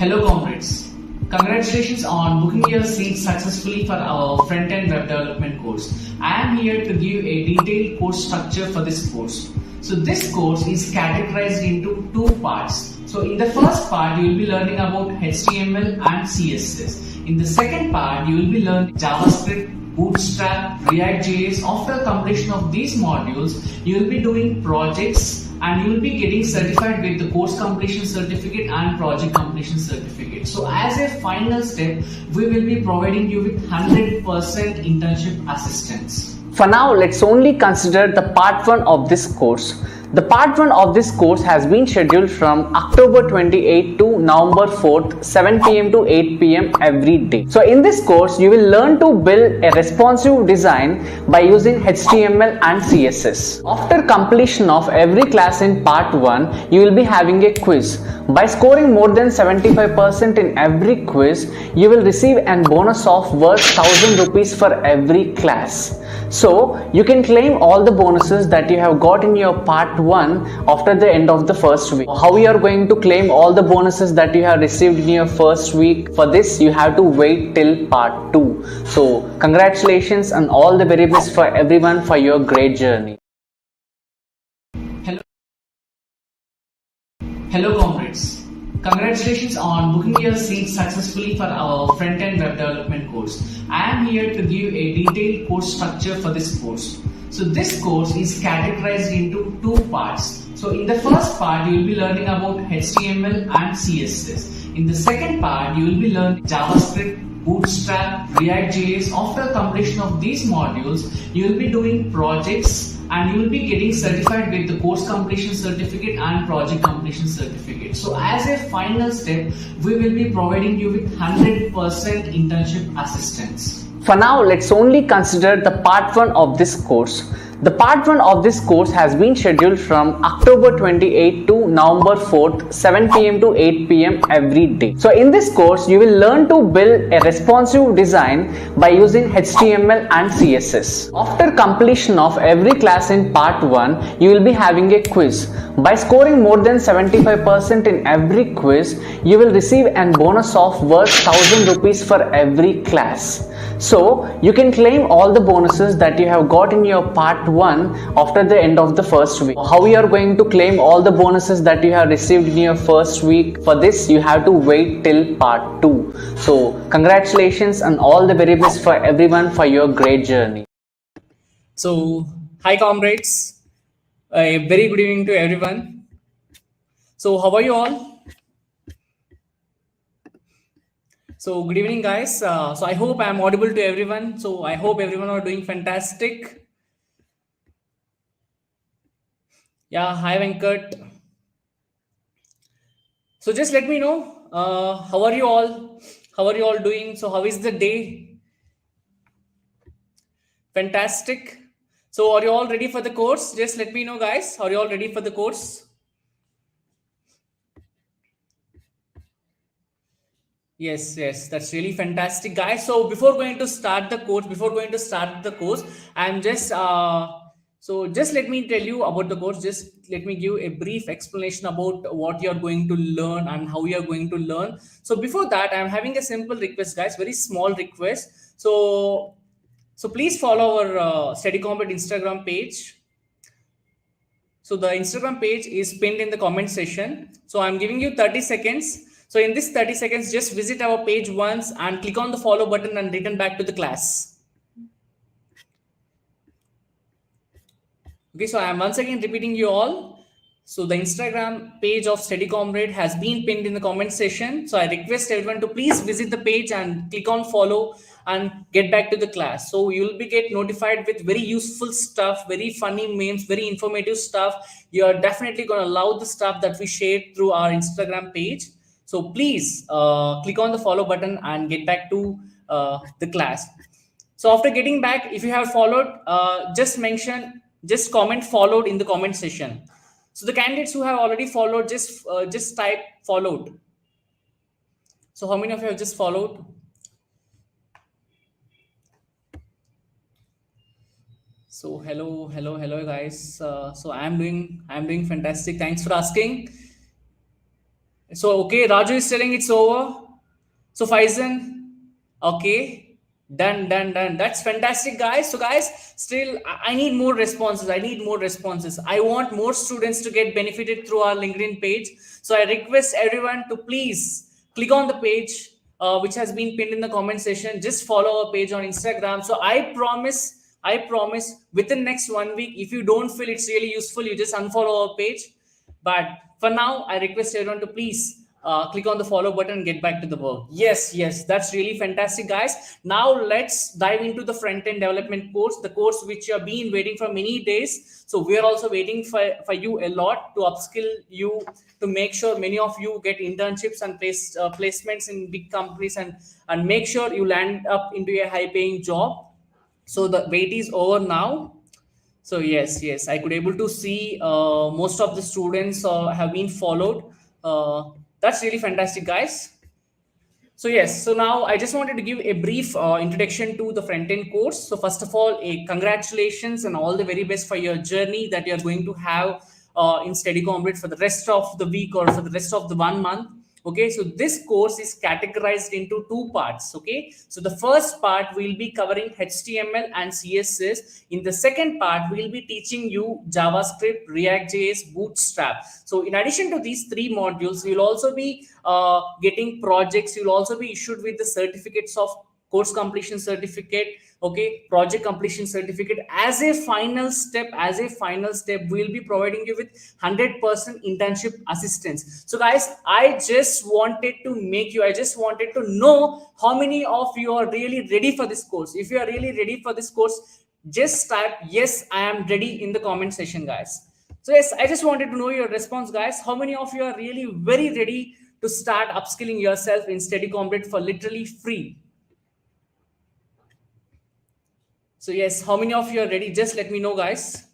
Hello comrades, congratulations on booking your seat successfully for our front-end web development course. I am here to give a detailed course structure for this course. So this course is categorized into two parts. So in the first part you will be learning about HTML and CSS. In the second part you will be learning JavaScript, BOOTSTRAP, React.js. After completion of these modules you will be doing projects and you will be getting certified with the course completion certificate and project completion certificate. So as a final step, we will be providing you with 100% internship assistance. For now, let's only consider the part 1 of this course. The part 1 of this course has been scheduled from October 28 to November 4th, 7 p.m. to 8 p.m. every day. So in this course, you will learn to build a responsive design by using HTML and CSS. After completion of every class in part 1, you will be having a quiz. By scoring more than 75% in every quiz, you will receive a bonus of worth 1000 rupees for every class. So you can claim all the bonuses that you have got in your part 1 after the end of the first week. How you are going to claim all the bonuses that you have received in your first week? For this you have to wait till part 2. So congratulations and all the very best for everyone for your great journey. Hello comrades, congratulations on booking your seat successfully for our front-end web development course. I am here to give a detailed course structure for this course. So this course is categorized into two parts. So in the first part you will be learning about HTML and CSS. In the second part you will be learning JavaScript, BOOTSTRAP, React.js. After completion of these modules you will be doing projects and you will be getting certified with the course completion certificate and project completion certificate. So as a final step, we will be providing you with 100% internship assistance. For now, let's only consider the part 1 of this course. The part 1 of this course has been scheduled from October 28 to November 4th, 7 p.m. to 8 p.m. every day. So in this course, you will learn to build a responsive design by using HTML and CSS. After completion of every class in part 1, you will be having a quiz. By scoring more than 75% in every quiz, you will receive a bonus of worth 1000 rupees for every class. So you can claim all the bonuses that you have got in your part 1 after the end of the first week. How you are going to claim all the bonuses that you have received in your first week? For this you have to wait till part 2. So congratulations and all the very best for everyone for your great journey. So hi comrades, a very good evening to everyone. So how are you all? So good evening guys. So I hope I am audible to everyone. So I hope everyone are doing fantastic. Yeah, hi Venkat. So just let me know, how are you all? How are you all doing? So how is the day? Fantastic. So are you all ready for the course? Just let me know guys. Are you all ready for the course? Yes, that's really fantastic, guys. So before going to start the course, I'm just so just let me tell you about the course. Just let me give a brief explanation about what you're going to learn and how you're going to learn. So before that, I'm having a simple request, guys, very small request. So please follow our Study Comrade Instagram page. So the Instagram page is pinned in the comment section. So I'm giving you 30 seconds. So in this 30 seconds, just visit our page once and click on the follow button and return back to the class. Okay, so I am once again repeating you all. So the Instagram page of Study Comrade has been pinned in the comment section. So I request everyone to please visit the page and click on follow and get back to the class. So you will be get notified with very useful stuff, very funny memes, very informative stuff. You are definitely going to love the stuff that we shared through our Instagram page. So please click on the follow button and get back to the class. So after getting back, if you have followed, just comment followed in the comment section. So the candidates who have already followed, just type followed. So how many of you have just followed? So hello guys. So I'm doing fantastic. Thanks for asking. So, okay, Raju is telling it's over. So, Faizan, okay, done. That's fantastic, guys. So, guys, still, I need more responses. I need more responses. I want more students to get benefited through our LinkedIn page. So, I request everyone to please click on the page which has been pinned in the comment section. Just follow our page on Instagram. So, I promise within next 1 week, if you don't feel it's really useful, you just unfollow our page. But for now, I request everyone to please click on the follow button and get back to the work. Yes, that's really fantastic, guys. Now let's dive into the front-end development course, the course which you have been waiting for many days. So we are also waiting for you a lot to upskill you, to make sure many of you get internships and placements in big companies, and make sure you land up into a high-paying job. So the wait is over now. So yes, I could able to see most of the students have been followed. That's really fantastic, guys. So yes, so now I just wanted to give a brief introduction to the front end course. So first of all, a congratulations and all the very best for your journey that you are going to have in Study Comrade for the rest of the week or for the rest of the 1 month. Okay, so this course is categorized into two parts. Okay, so the first part will be covering HTML and CSS. In the second part, we'll be teaching you JavaScript, React.js, Bootstrap. So in addition to these three modules, you'll also be getting projects. You'll also be issued with the certificates of course completion certificate, okay, project completion certificate. As a final step, we'll be providing you with 100% internship assistance. So guys, I just wanted to know how many of you are really ready for this course. If you are really ready for this course, just type yes, I am ready in the comment section, guys. So yes, I just wanted to know your response, guys. How many of you are really very ready to start upskilling yourself in Study Comrade for literally free? So yes, how many of you are ready? Just let me know, guys.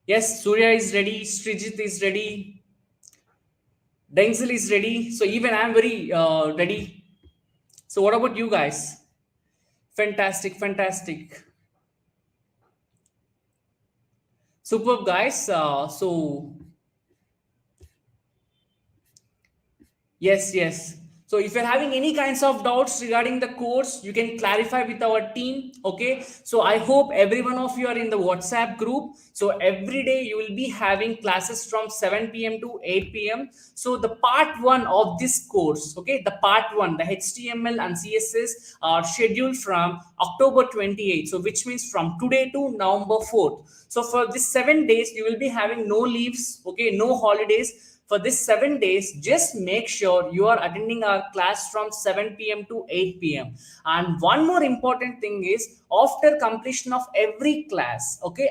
Yes, Surya is ready. Srijit is ready. Denzel is ready. So even I'm very ready. So what about you guys? Fantastic. Superb, guys. So yes. So if you're having any kinds of doubts regarding the course, you can clarify with our team. Okay. So I hope every one of you are in the WhatsApp group. So every day you will be having classes from 7 p.m. to 8 p.m. So the part one of this course, okay, the part one, the HTML and CSS are scheduled from October 28th. So which means from today to November 4th. So for this 7 days, you will be having no leaves, okay, no holidays. For this 7 days, just make sure you are attending our class from 7 p.m. to 8 p.m. And one more important thing is, after completion of every class, okay,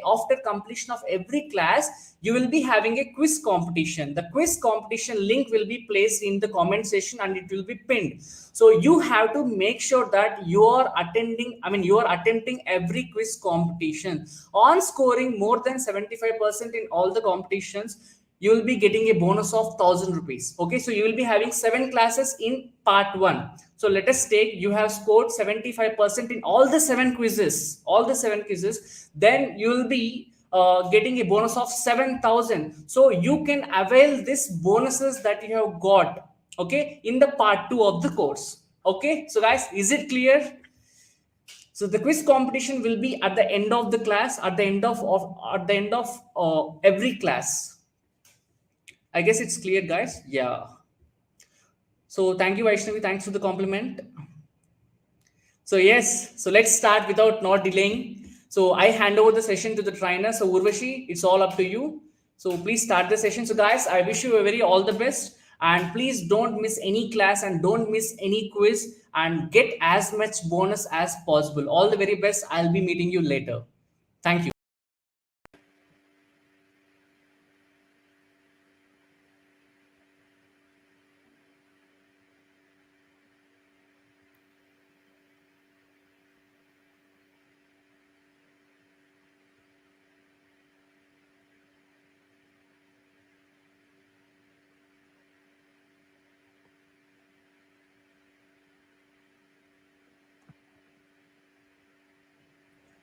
you will be having a quiz competition. The quiz competition link will be placed in the comment section and it will be pinned. So you have to make sure that you are attempting every quiz competition. On scoring more than 75% in all the competitions, you will be getting a bonus of 1,000 rupees. Okay, so you will be having 7 classes in part one. So let us take, you have scored 75% in all the seven quizzes, then you will be getting a bonus of 7,000. So you can avail this bonuses that you have got, okay, in the part two of the course. Okay, so guys, is it clear? So the quiz competition will be at the end of the class, at the end of every class. I guess it's clear, guys. Yeah. So thank you, Vaishnavi. Thanks for the compliment. So yes, so let's start without not delaying. So I hand over the session to the trainer. So Urvashi, it's all up to you. So please start the session. So guys, I wish you a very all the best. And please don't miss any class and don't miss any quiz and get as much bonus as possible. All the very best. I'll be meeting you later. Thank you.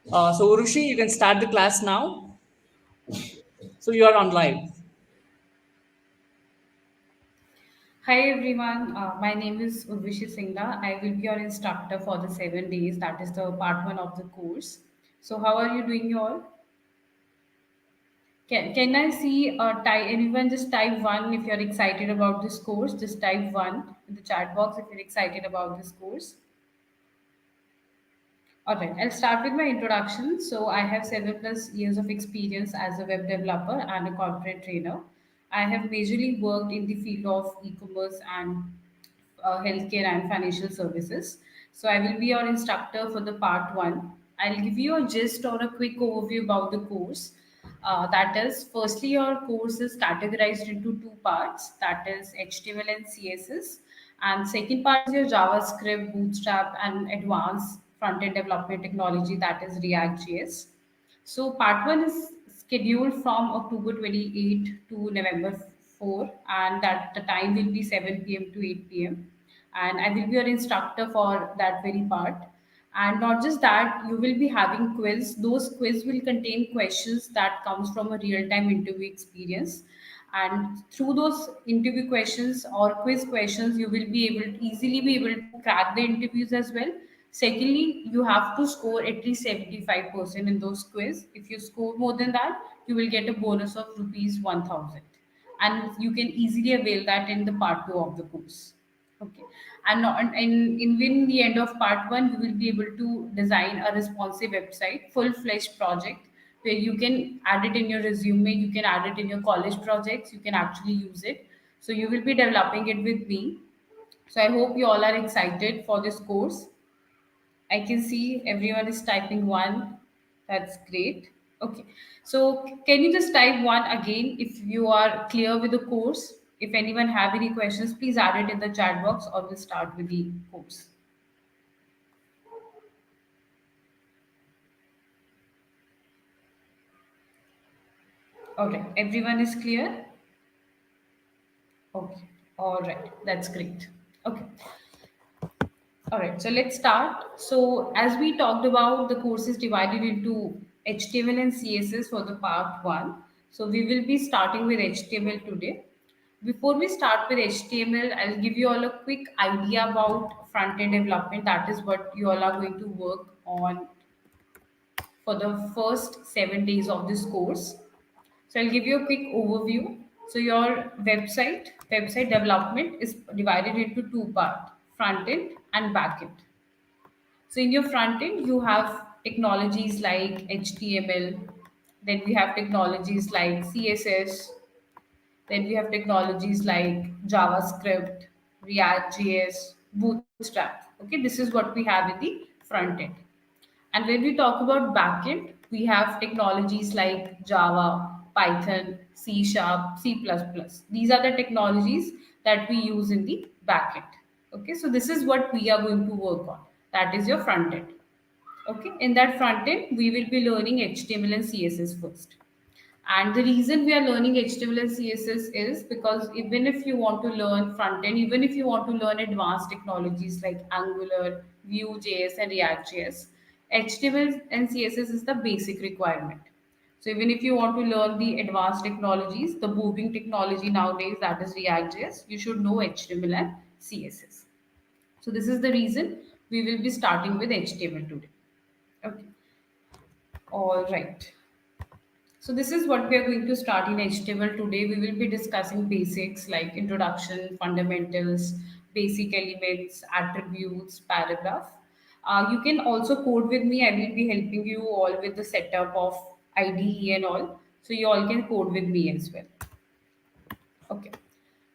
So Urushi, you can start the class now. So you are on live. Hi everyone, my name is Urvishi Singla. I will be your instructor for the 7 days. That is the part one of the course. So, how are you doing, you all? Can I see type anyone just type one if you're excited about this course? Just type one in the chat box if you're excited about this course. All right, I'll start with my introduction. So, I have 7+ years of experience as a web developer and a corporate trainer. I have majorly worked in the field of e-commerce and healthcare and financial services. So, I will be your instructor for the part one. I'll give you a gist or a quick overview about the course. That is, firstly, your course is categorized into two parts, that is HTML and CSS. And second part is your JavaScript, Bootstrap, and advanced front-end development technology, that is React.js. So part one is scheduled from October 28 to November 4, and that the time will be 7 p.m. to 8 p.m. And I will be your instructor for that very part. And not just that, you will be having quiz. Those quiz will contain questions that comes from a real-time interview experience. And through those interview questions or quiz questions, you will be able to easily be able to crack the interviews as well. Secondly, you have to score at least 75% in those quiz. If you score more than that, you will get a bonus of rupees 1000, and you can easily avail that in the part 2 of the course. Okay. And in the end of part one, you will be able to design a responsive website, full-fledged project where you can add it in your resume, you can add it in your college projects, you can actually use it. So you will be developing it with me. So I hope you all are excited for this course. I can see everyone is typing one. That's great. Okay. So can you just type one again if you are clear with the course? If anyone have any questions, please add it in the chat box or we'll start with the course. All right. Everyone is clear? Okay. All right. That's great. Okay. All right, so let's start. So, as we talked about, the course is divided into HTML and CSS for the part one. So, we will be starting with HTML today. Before we start with HTML, I'll give you all a quick idea about front end development. That is what you all are going to work on for the first 7 days of this course. So I'll give you a quick overview. So your website development is divided into two parts, front end and back end. So in your front end, you have technologies like HTML, then we have technologies like CSS, then we have technologies like JavaScript, React.js, Bootstrap. Okay, this is what we have in the front end. And when we talk about backend, we have technologies like Java, Python, C Sharp, C++. These are the technologies that we use in the backend. Okay, so this is what we are going to work on. That is your front end. Okay, in that front end, we will be learning HTML and CSS first. And the reason we are learning HTML and CSS is because even if you want to learn front end, even if you want to learn advanced technologies like Angular, Vue.js, and React.js, HTML and CSS is the basic requirement. So even if you want to learn the advanced technologies, the booming technology nowadays, that is React.js, you should know HTML and CSS. So this is the reason we will be starting with HTML today. Okay. All right. So this is what we are going to start in HTML today. We will be discussing basics like introduction, fundamentals, basic elements, attributes, paragraph. You can also code with me. I will be helping you all with the setup of IDE and all. So you all can code with me as well. Okay.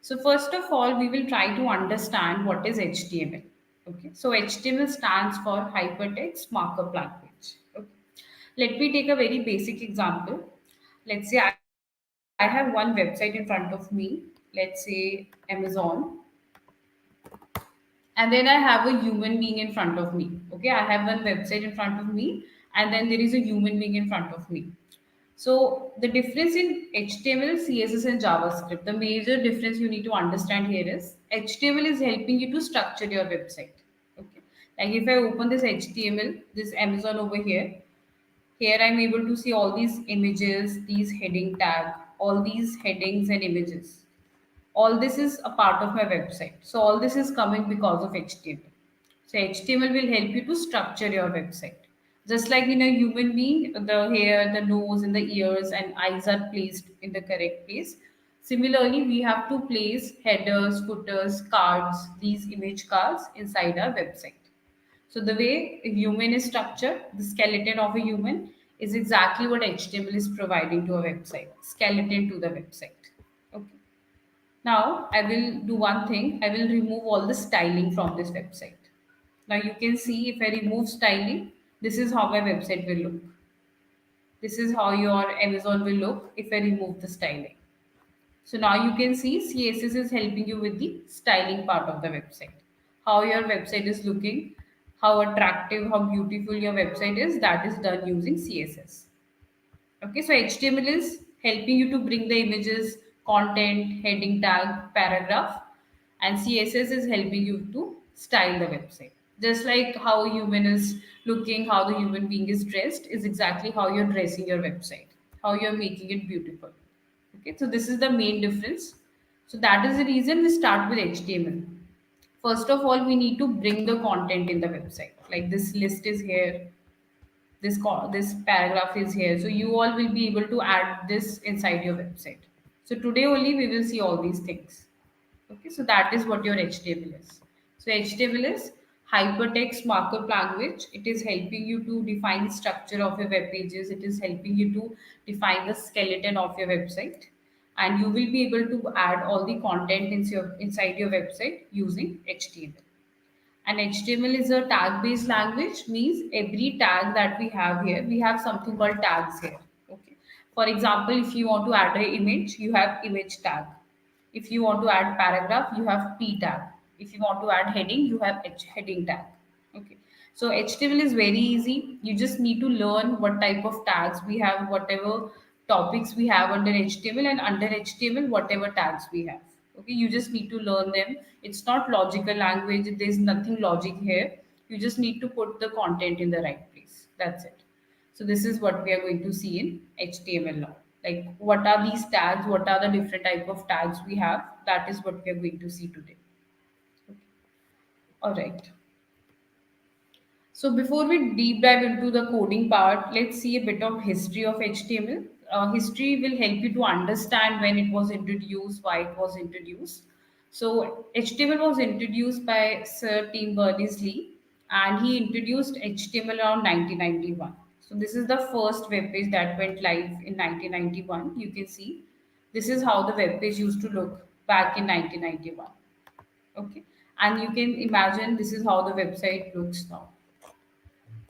So first of all, we will try to understand what is HTML. Okay. So HTML stands for Hypertext Markup Language. Okay. Let me take a very basic example. Let's say I have one website in front of me. Let's say Amazon, and then I have a human being in front of me. Okay, I have one website in front of me, and then there is a human being in front of me. So the difference in HTML, CSS, and JavaScript, the major difference you need to understand here is HTML is helping you to structure your website. Okay, like if I open this HTML, this Amazon over here I'm able to see all these images, these heading tag, all these headings and images. All this is a part of my website. So all this is coming because of HTML. So HTML will help you to structure your website. Just like in a human being, the hair, the nose, and the ears and eyes are placed in the correct place. Similarly, we have to place headers, footers, cards, these image cards inside our website. So the way a human is structured, the skeleton of a human is exactly what HTML is providing to a website. Skeleton to the website. Okay. Now I will do one thing. I will remove all the styling from this website. Now you can see if I remove styling, this is how my website will look. This is how your Amazon will look if I remove the styling. So now you can see CSS is helping you with the styling part of the website. How your website is looking, how attractive, how beautiful your website is, that is done using CSS. Okay, so HTML is helping you to bring the images, content, heading tag, paragraph, and CSS is helping you to style the website. Just like how a human is looking, how the human being is dressed, is exactly how you're dressing your website, how you're making it beautiful. Okay, so this is the main difference. So that is the reason we start with HTML. First of all, we need to bring the content in the website. Like this list is here, this paragraph is here, so you all will be able to add this inside your website. So today only we will see all these things. Okay, so that is what your HTML is. So HTML is hypertext markup language. It is helping you to define the structure of your web pages. It is helping you to define the skeleton of your website, and you will be able to add all the content inside your website using HTML. And HTML is a tag based language, means every tag that we have here, we have something called tags here. Okay. For example, if you want to add an image, you have image tag. If you want to add paragraph, you have p tag. If you want to add heading, you have heading tag. Okay. So HTML is very easy. You just need to learn what type of tags we have, whatever topics we have under HTML, and under HTML, whatever tags we have. Okay, you just need to learn them. It's not logical language. There's nothing logic here. You just need to put the content in the right place. That's it. So this is what we are going to see in HTML now. Like what are these tags? What are the different type of tags we have? That is what we are going to see today. Okay. All right. So before we deep dive into the coding part, let's see a bit of history of HTML. History will help you to understand when it was introduced, why it was introduced. So HTML was introduced by Sir Tim Berners-Lee, and he introduced HTML around 1991. So this is the first web page that went live in 1991. You can see this is how the web page used to look back in 1991. Okay, and you can imagine this is how the website looks now.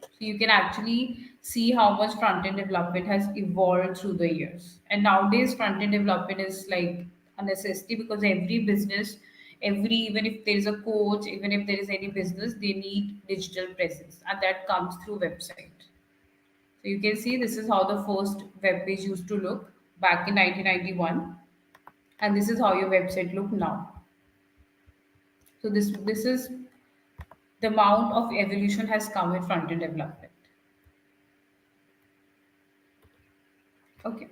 So you can actually see how much front-end development has evolved through the years. And nowadays, front-end development is like a necessity because every business, even if there is a coach, even if there is any business, they need digital presence, and that comes through website. So you can see this is how the first web page used to look back in 1991, and this is how your website look now. So this is the amount of evolution has come in front-end development. Okay.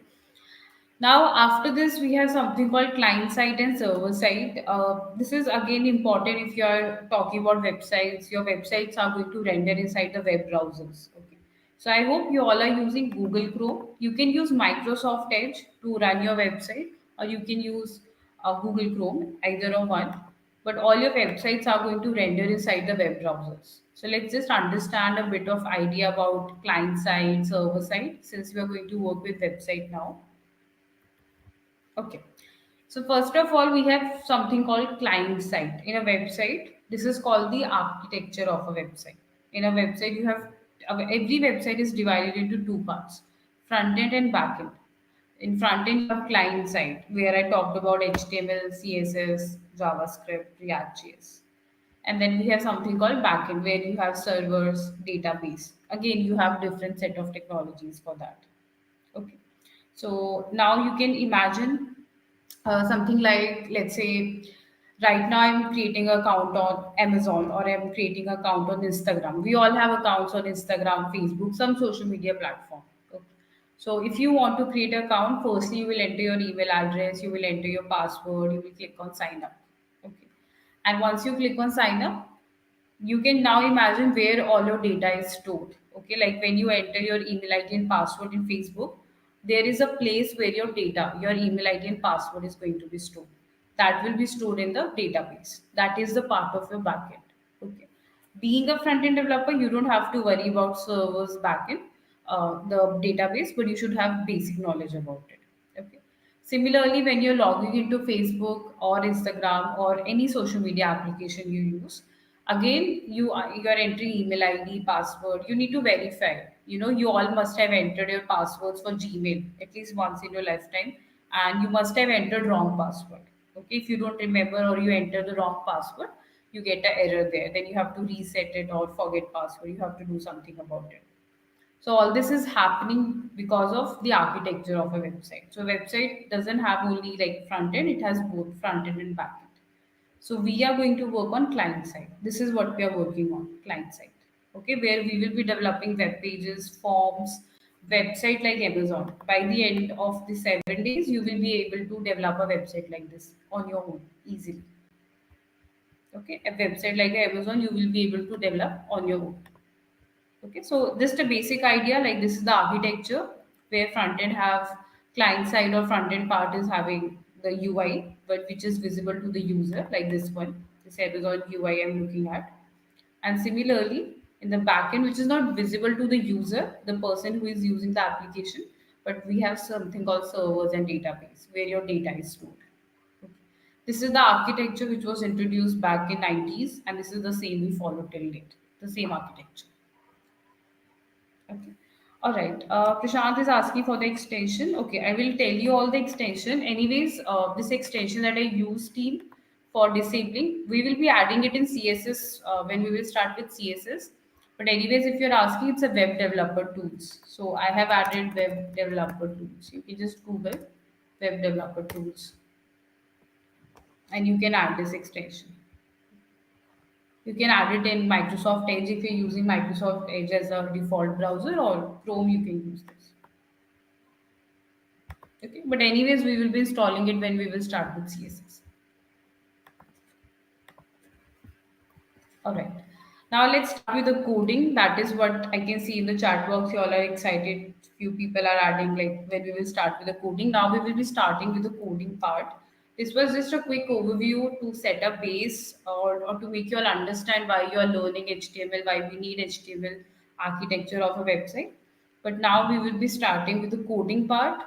Now, after this, we have something called client side and server side. This is again important if you are talking about websites. Your websites are going to render inside the web browsers. Okay. So I hope you all are using Google Chrome. You can use Microsoft Edge to run your website, or you can use Google Chrome, either or one. But all your websites are going to render inside the web browsers. So let's just understand a bit of idea about client side, server side, since we are going to work with website now. Okay. So first of all, we have something called client side. In a website, this is called the architecture of a website. In a website, you have every website is divided into two parts: front end and back end. In front end, you have client side, where I talked about HTML, CSS, JavaScript, React.js. And then we have something called backend, where you have servers, database. Again, you have different set of technologies for that. Okay. So now you can imagine something like, let's say, right now I'm creating an account on Amazon, or I'm creating an account on Instagram. We all have accounts on Instagram, Facebook, some social media platform. Okay. So if you want to create an account, firstly you will enter your email address, you will enter your password, you will click on sign up. Okay. And once you click on sign up, you can now imagine where all your data is stored. Okay, like when you enter your email ID and password in Facebook, there is a place where your data, your email ID and password is going to be stored. That will be stored in the database. That is the part of your backend. Okay. Being a front-end developer, you don't have to worry about servers backend, the database, but you should have basic knowledge about it. Okay. Similarly, when you're logging into Facebook or Instagram or any social media application you use, again you're entering email ID, password. You need to verify. You know, you all must have entered your passwords for Gmail at least once in your lifetime, and you must have entered wrong password. Okay, if you don't remember or you enter the wrong password, you get an error there. Then you have to reset it or forget password. You have to do something about it. So all this is happening because of the architecture of a website. So website doesn't have only like front end, it has both front end and back end. So we are going to work on client side. This is what we are working on, client side. Okay, where we will be developing web pages, forms, website like Amazon. By the end of the 7 days, you will be able to develop a website like this on your own easily. Okay, a website like Amazon, you will be able to develop on your own. Okay, so just a basic idea, like this is the architecture where front end have client side or front end part is having the UI, but which is visible to the user, like this one, this Amazon UI I'm looking at. And similarly, in the backend, which is not visible to the user, the person who is using the application, but we have something called servers and database where your data is stored. Okay. This is the architecture which was introduced back in 90s, and this is the same we follow till date, the same architecture. Okay. All right. Prashant is asking for the extension. Okay, I will tell you all the extension. Anyways, this extension that I use team for disabling, we will be adding it in CSS when we will start with CSS. But anyways, if you're asking, it's a web developer tools. So I have added web developer tools. You can just Google web developer tools and you can add this extension. You can add it in Microsoft Edge if you're using Microsoft Edge as a default browser, or Chrome, you can use this. Okay, but anyways, we will be installing it when we will start with CSS. All right. Now let's start with the coding. That is what I can see in the chat box. You all are excited. Few people are adding like when we will start with the coding. Now we will be starting with the coding part. This was just a quick overview to set a base, or to make you all understand why you are learning HTML, why we need HTML architecture of a website. But now we will be starting with the coding part.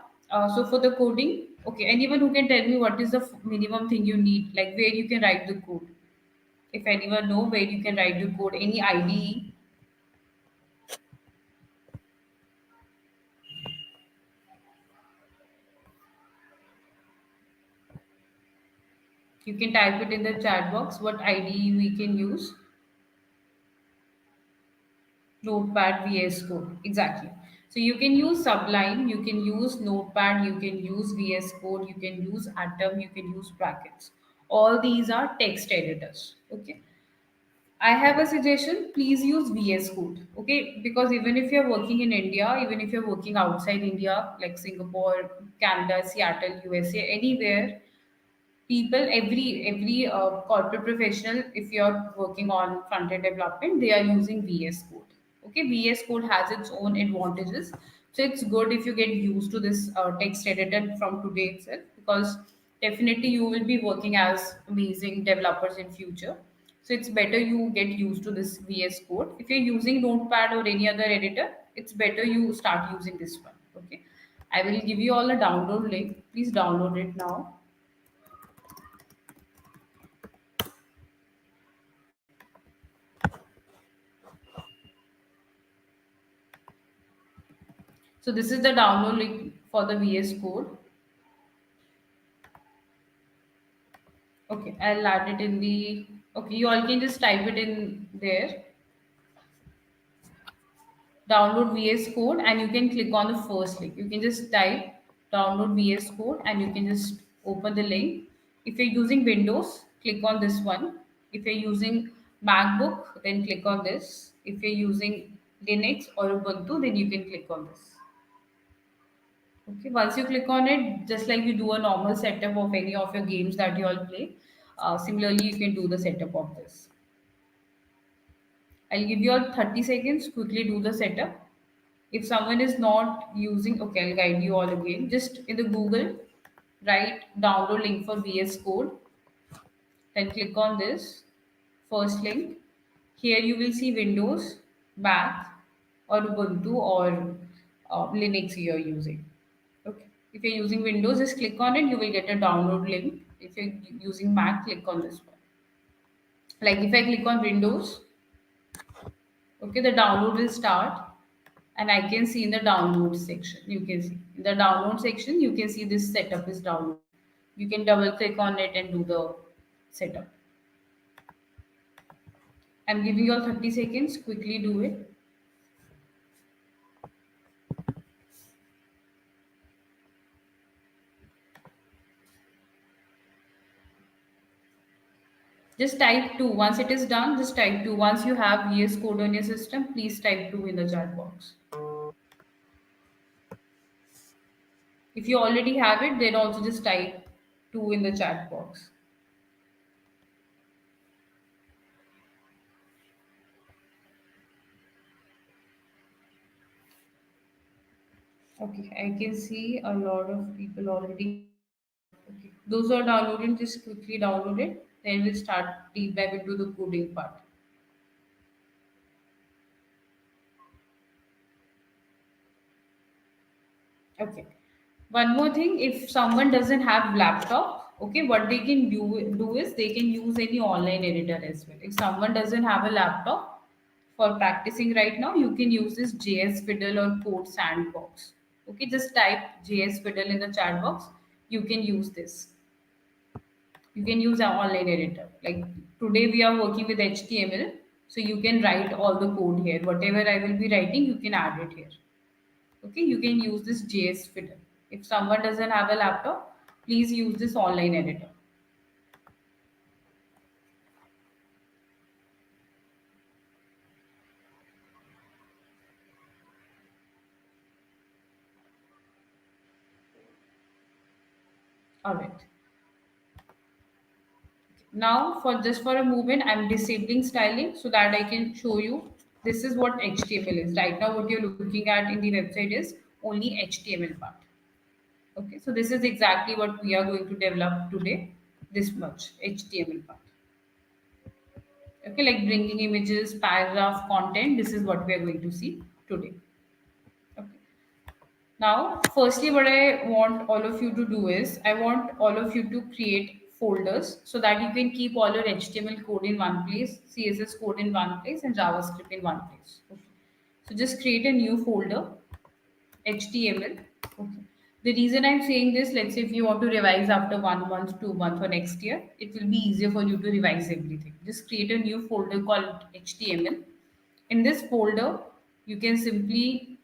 So for the coding, okay, anyone who can tell me what is the minimum thing you need, like where you can write the code? If anyone know where you can write the code, any IDE, you can type it in the chat box. What IDE we can use? Notepad, VS Code, exactly. So you can use Sublime, you can use Notepad, you can use VS Code, you can use Atom, you can use brackets. All these are text editors. Okay. I have a suggestion. Please use VS Code, okay? Because even if you're working in India, even if you're working outside India, like Singapore, Canada, Seattle, USA, anywhere, people, every corporate professional, if you're working on front end development, they are using VS Code. Okay, VS Code has its own advantages, so it's good if you get used to this text editor from today itself, because definitely you will be working as amazing developers in future. So it's better you get used to this VS Code. If you're using Notepad or any other editor, it's better you start using this one. Okay, I will give you all a download link. Please download it now. So this is the download link for the VS Code. Okay, I'll add it in the. Okay, you all can just type it in there. Download VS Code, and you can click on the first link. You can just type download VS Code and you can just open the link. If you're using Windows, click on this one. If you're using MacBook, then click on this. If you're using Linux or Ubuntu, then you can click on this. Okay, once you click on it, just like you do a normal setup of any of your games that you all play, similarly you can do the setup of this. I'll give you all 30 seconds, quickly do the setup. If someone is not using, okay, I'll guide you all again. Just in the Google, write download link for VS Code, then click on this first link. Here you will see Windows, Mac, or Ubuntu, or Linux you are using. Okay. If you're using Windows, just click on it. You will get a download link. If you're using Mac, click on this one. Like if I click on Windows, okay, the download will start, and I can see in the download section. You can see in the download section, you can see this setup is downloaded. You can double click on it and do the setup. I'm giving you all 30 seconds. Quickly do it. Just type 2. Once it is done, just type 2. Once you have VS Code on your system, please type 2 in the chat box. If you already have it, then also just type 2 in the chat box. Okay, I can see a lot of people already. Okay. Those who are downloading, just quickly download it. Then we'll start deep dive into the coding part. Okay. One more thing, if someone doesn't have laptop, okay, what they can do is they can use any online editor as well. If someone doesn't have a laptop for practicing right now, you can use this JS Fiddle or Code Sandbox. Okay, just type JS Fiddle in the chat box. You can use this. You can use an online editor. Like today we are working with HTML, so you can write all the code here. Whatever I will be writing, you can add it here. Okay, you can use this JS Fiddle. If someone doesn't have a laptop, please use this online editor. All right. Now, for just for a moment, I'm disabling styling so that I can show you this is what HTML is. Right now, what you're looking at in the website is only HTML part. Okay, so this is exactly what we are going to develop today. This much HTML part. Okay, like bringing images, paragraph, content. This is what we are going to see today. Okay. Now, firstly, what I want all of you to do is I want all of you to create folders so that you can keep all your HTML code in one place, CSS code in one place, and JavaScript in one place. Okay. So just create a new folder, HTML. Okay. The reason I'm saying this, let's say if you want to revise after 1 month, 2 months, or next year, it will be easier for you to revise everything. Just create a new folder called HTML. In this folder, you can simply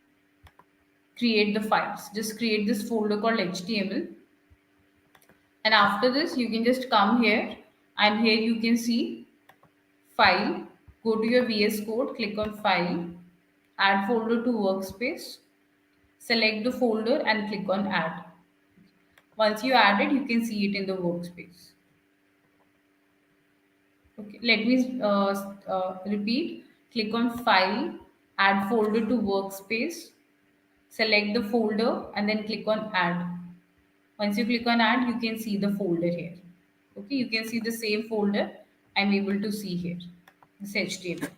create the files. Just create this folder called HTML. And after this, you can just come here, and here you can see file. Go to your VS Code, click on file, add folder to workspace, select the folder and click on add. Once you add it, you can see it in the workspace. Okay, let me repeat. Click on file, add folder to workspace, select the folder and then click on add. Once you click on add, you can see the folder here. Okay, you can see the same folder I'm able to see here, this HTML.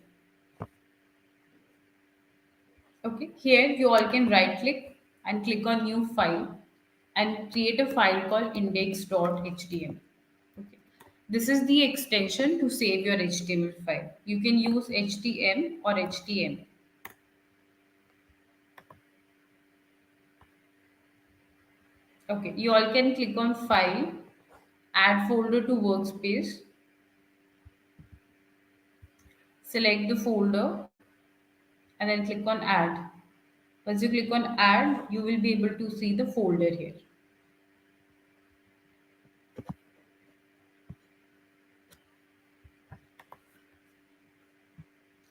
Okay, here you all can right click and click on new file and create a file called index.html. Okay. This is the extension to save your HTML file. You can use HTML or HTML. Okay, you all can click on file, add folder to workspace, select the folder and then click on add. Once you click on add, you will be able to see the folder here.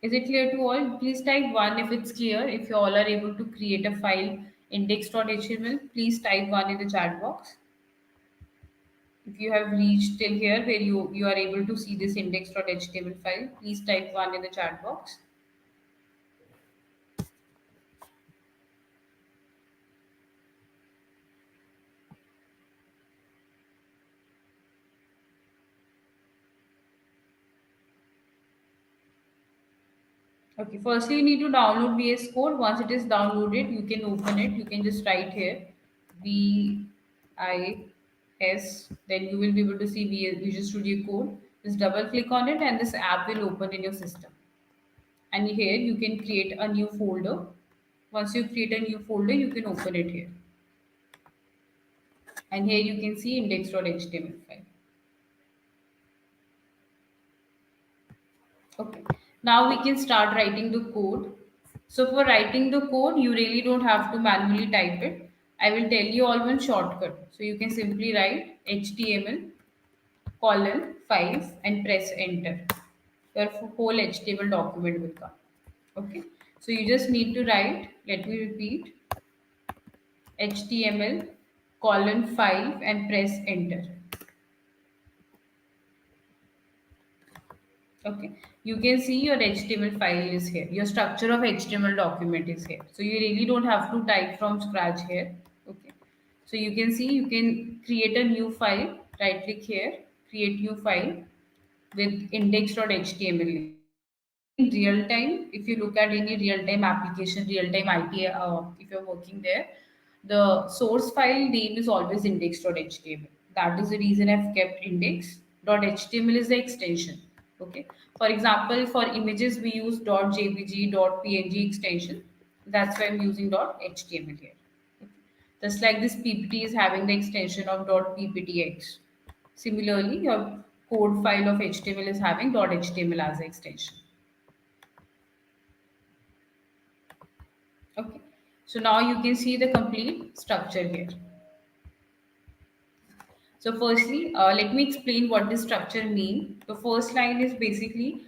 Is it clear to all? Please type 1 if it's clear, if you all are able to create a file index.html, please type 1 in the chat box. If you have reached till here where you are able to see this index.html file, please type 1 in the chat box. Okay, firstly you need to download VS Code. Once it is downloaded, you can open it. You can just write here VIS, then you will be able to see Visual Studio Code. Just double click on it and this app will open in your system. And here you can create a new folder. Once you create a new folder, you can open it here. And here you can see index.html file. Okay, now we can start writing the code. So for writing the code, you really don't have to manually type it. I will tell you all one shortcut. So you can simply write HTML colon 5 and press enter. Your whole HTML document will come. Okay, so you just need to write, let me repeat, HTML colon 5 and press enter. Okay, you can see your HTML file is here. Your structure of HTML document is here. So you really don't have to type from scratch here. Okay, so you can see you can create a new file. Right click here, create new file with index.html. In real time, if you look at any real time application, real time IT, if you're working there, the source file name is always index.html. That is the reason I've kept index.html is the extension. Okay. For example, for images we use .jpg, .png extension. That's why I'm using .html here. Okay. Just like this PPT is having the extension of .pptx. Similarly, your code file of HTML is having .html as an extension. Okay, so now you can see the complete structure here. So firstly, let me explain what this structure means. The first line is basically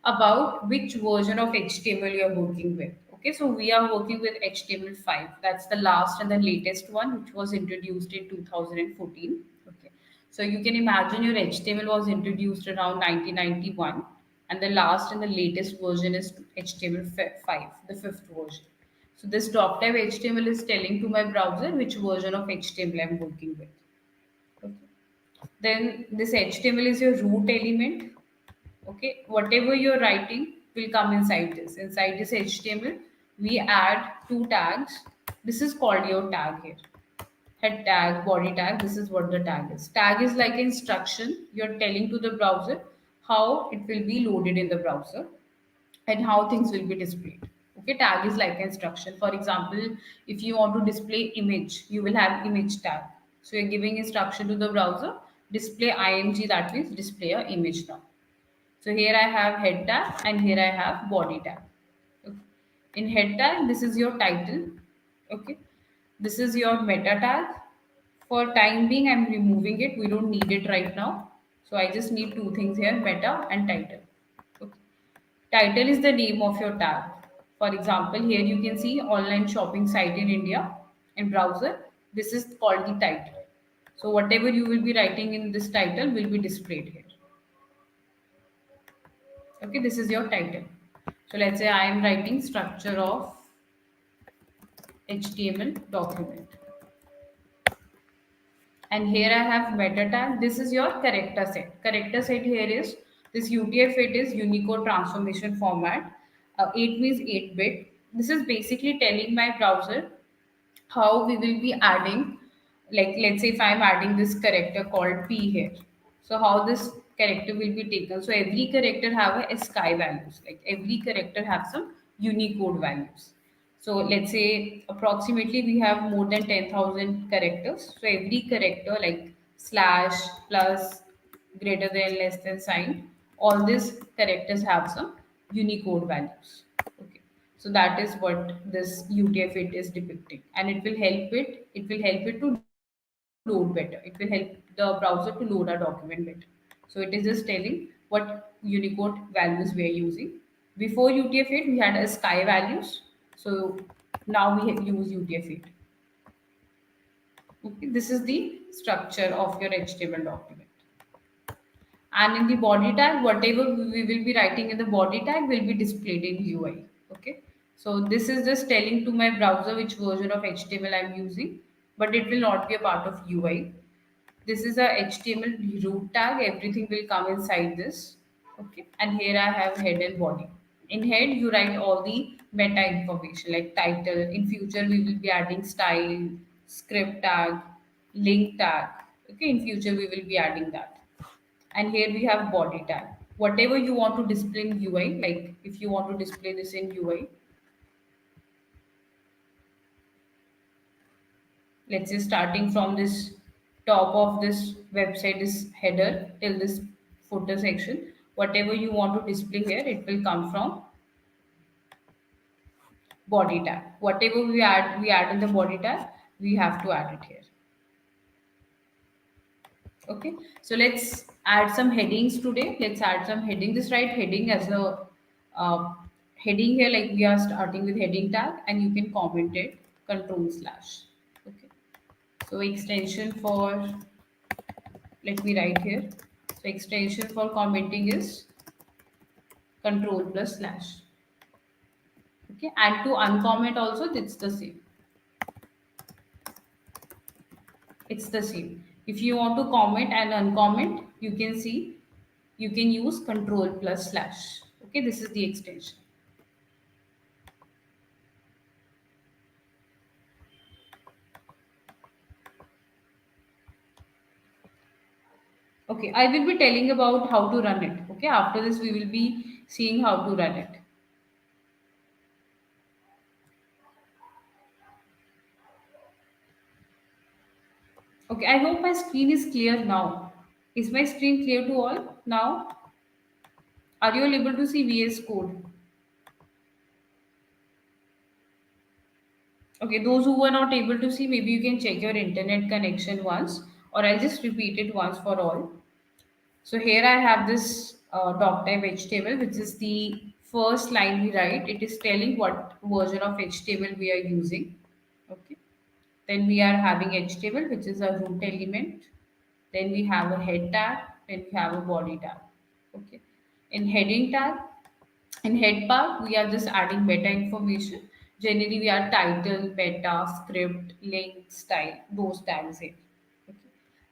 about which version of HTML you are working with. Okay, so we are working with HTML5. That's the last and the latest one, which was introduced in 2014. Okay, so you can imagine your HTML was introduced around 1991, and the last and the latest version is HTML5, the fifth version. So this doc type HTML is telling to my browser which version of HTML I'm working with. Okay. Then this HTML is your root element. Okay, whatever you're writing will come inside this. Inside this HTML, we add two tags. This is called your tag here. Head tag, body tag. This is what the tag is. Tag is like instruction. You're telling to the browser how it will be loaded in the browser and how things will be displayed. Okay, tag is like instruction. For example, if you want to display image, you will have image tag. So you're giving instruction to the browser, display img, that means display a image now. So here I have head tag and here I have body tag. Okay. In head tag, this is your title. Okay, this is your meta tag. For time being, I'm removing it. We don't need it right now. So I just need two things here, meta and title. Okay. Title is the name of your tag. For example, here you can see online shopping site in India in browser. This is called the title. So whatever you will be writing in this title will be displayed here. Okay, this is your title. So let's say I am writing structure of HTML document. And here I have meta tag. This is your character set. Character set here is this UTF-8 is Unicode transformation format. 8 means 8-bit. This is basically telling my browser how we will be adding, like let's say if I'm adding this character called P here. So how this character will be taken. So every character have a ASCII values. Like every character have some Unicode values. So let's say approximately we have more than 10,000 characters. So every character like slash, plus, greater than, less than sign, all these characters have some Unicode values. Okay. So that is what this UTF-8 is depicting, and it will help it. It will help it to load better. It will help the browser to load our document better. So it is just telling what Unicode values we are using. Before UTF-8, we had ASCII values. So now we use UTF-8. Okay, this is the structure of your HTML document. And in the body tag, whatever we will be writing in the body tag will be displayed in UI. Okay, so this is just telling to my browser which version of HTML I'm using, but it will not be a part of UI. This is a HTML root tag, everything will come inside this. Okay, and here I have head and body. In head you write all the meta information like title. In future we will be adding style, script tag, link tag. Okay, in future we will be adding that. And here we have body tag, whatever you want to display in UI. Like if you want to display this in UI, let's say starting from this top of this website, this header till this footer section, whatever you want to display here, it will come from body tag. Whatever we add in the body tag, we have to add it here. Okay, so let's add some headings today. Let's add some heading. This right heading as a heading here, like we are starting with heading tag, and you can comment it control slash. Okay, so extension for, let me write here. So extension for commenting is control plus slash. Okay, and to uncomment also, it's the same. It's the same. If you want to comment and uncomment, you can see, you can use control plus slash. Okay, this is the extension. Okay, I will be telling about how to run it. Okay, after this we will be seeing how to run it. Okay, I hope my screen is clear now. Is my screen clear to all now? Are you all able to see VS Code? Okay, those who were not able to see, maybe you can check your internet connection once, or I'll just repeat it once for all. So here I have this doc type HTML, which is the first line we write. It is telling what version of HTML we are using. Okay. Then we are having HTML, which is a root element. Then we have a head tag. Then we have a body tag. Okay. In heading tag, in head part, we are just adding meta information. Generally, we are title, meta, script, link, style, those tags here. Okay.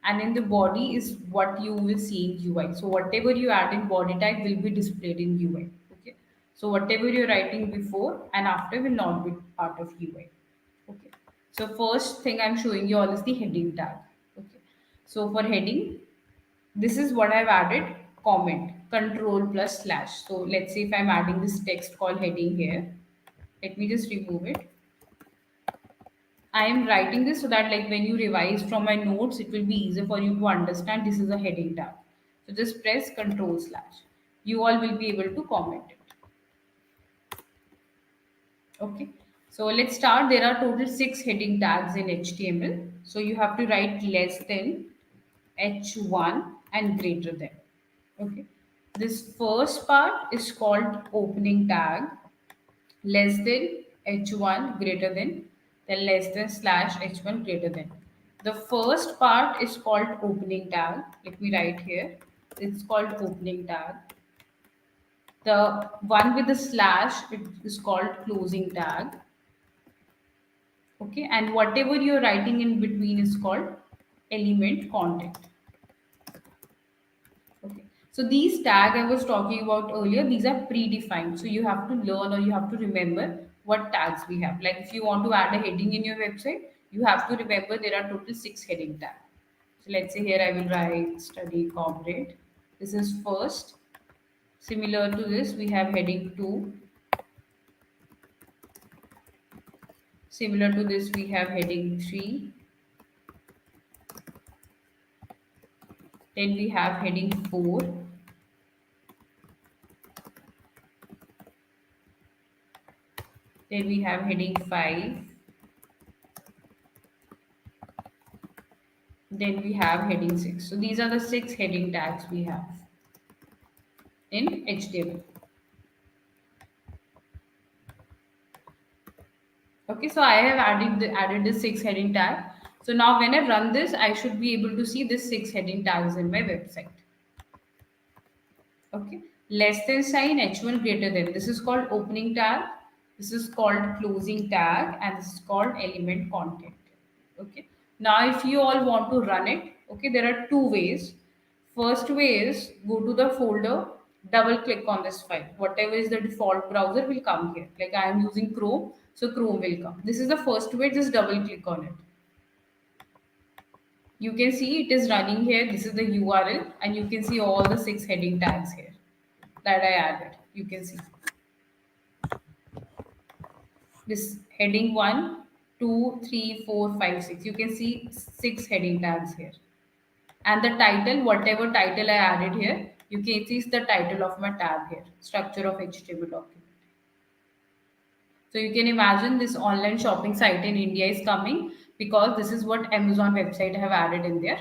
And in the body is what you will see in UI. So whatever you add in body tag will be displayed in UI. Okay. So whatever you're writing before and after will not be part of UI. Okay. So first thing I'm showing you all is the heading tag. Okay. So for heading, this is what I've added, comment, control plus slash. So let's say if I'm adding this text called heading here, let me just remove it. I am writing this so that like when you revise from my notes, it will be easier for you to understand this is a heading tag. So just press control slash. You all will be able to comment it. Okay. So let's start. There are total 6 heading tags in HTML. So you have to write less than, H1 and greater than. Okay. This first part is called opening tag, less than H1 greater than, then less than slash H1 greater than. The first part is called opening tag. Let me write here. It's called opening tag. The one with the slash, it is called closing tag. Okay, and whatever you're writing in between is called element content. Okay, so these tag I was talking about earlier, these are predefined. So you have to learn or you have to remember what tags we have. Like if you want to add a heading in your website, you have to remember there are total 6 heading tags. So let's say here I will write study Comrade. This is first. Similar to this, we have heading 2. Similar to this, we have heading 3. Then we have heading 4. Then we have heading 5. Then we have heading 6. So these are the 6 heading tags we have in HTML. Okay, so I have added the 6 heading tag. So now when I run this, I should be able to see this 6 heading tags in my website. Okay, less than sign, h1 greater than. This is called opening tag. This is called closing tag, and this is called element content. Okay. Now, if you all want to run it, okay, there are two ways. First way is go to the folder, double click on this file. Whatever is the default browser will come here. Like I am using Chrome, so Chrome will come. This is the first way. Just double click on it. You can see it is running here. This is the URL, and you can see all the 6 heading tags here that I added. You can see this heading 1, 2, 3, 4, 5, 6. You can see 6 heading tags here. And the title, whatever title I added here, you can see is the title of my tab here, structure of HTML document. So you can imagine this online shopping site in India is coming because this is what Amazon website have added in their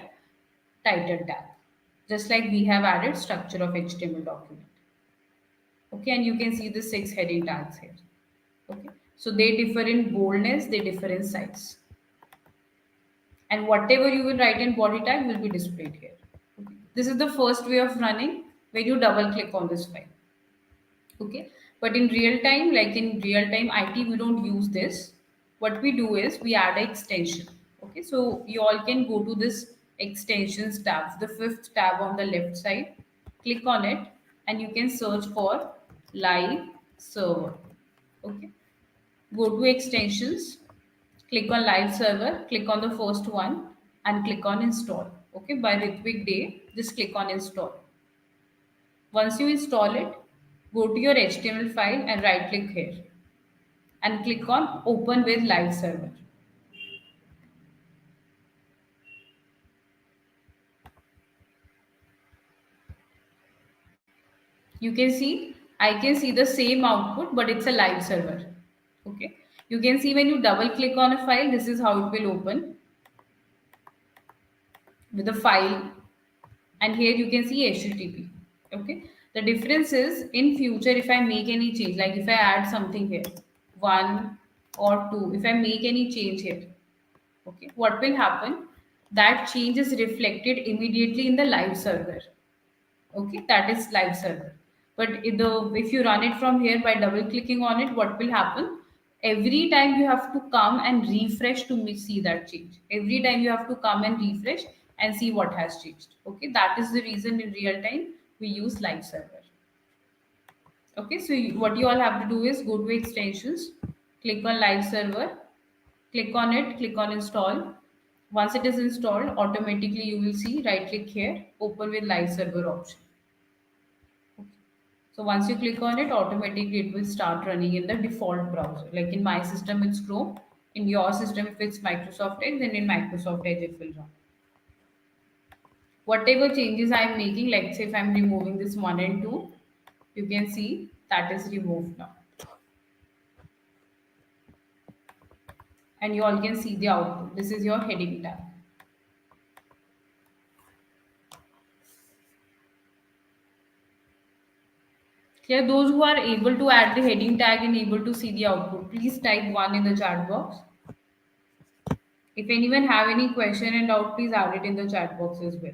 title tag. Just like we have added structure of HTML document. Okay, and you can see the 6 heading tags here. Okay, so they differ in boldness, they differ in size. And whatever you will write in body tag will be displayed here. Okay. This is the first way of running when you double click on this file. Okay, but in real time, like in real time IT, we don't use this. What we do is we add an extension. Okay, so you all can go to this extensions tab, the 5th tab on the left side, click on it, and you can search for live server. Okay, go to extensions, click on live server, click on the first one, and click on install. Okay, by Ritvik Day, just click on install. Once you install it, go to your HTML file and right click here and click on open with live server. You can see, I can see the same output, but it's a live server. Okay, you can see when you double click on a file, this is how it will open with a file, and here you can see HTTP. Okay, the difference is in future, if I make any change, like if I add something here, 1 or 2, if I make any change here, okay, what will happen? That change is reflected immediately in the live server. Okay, that is live server. But if you run it from here by double clicking on it, what will happen? Every time you have to come and refresh to see that change. Every time you have to come and refresh and see what has changed. Okay, that is the reason in real time we use live server. Okay, so what you all have to do is go to extensions, click on live server, click on it, click on install. Once it is installed, automatically you will see right click here, open with live server option. Okay. So once you click on it, automatically it will start running in the default browser. Like in my system, it's Chrome. In your system, if it's Microsoft Edge, then in Microsoft Edge it will run. Whatever changes I'm making, let's say if I'm removing this 1 and 2, you can see that is removed now. And you all can see the output. This is your heading tab. Clear? Those who are able to add the heading tag and able to see the output, please type 1 in the chat box. If anyone have any question and doubt, please add it in the chat box as well.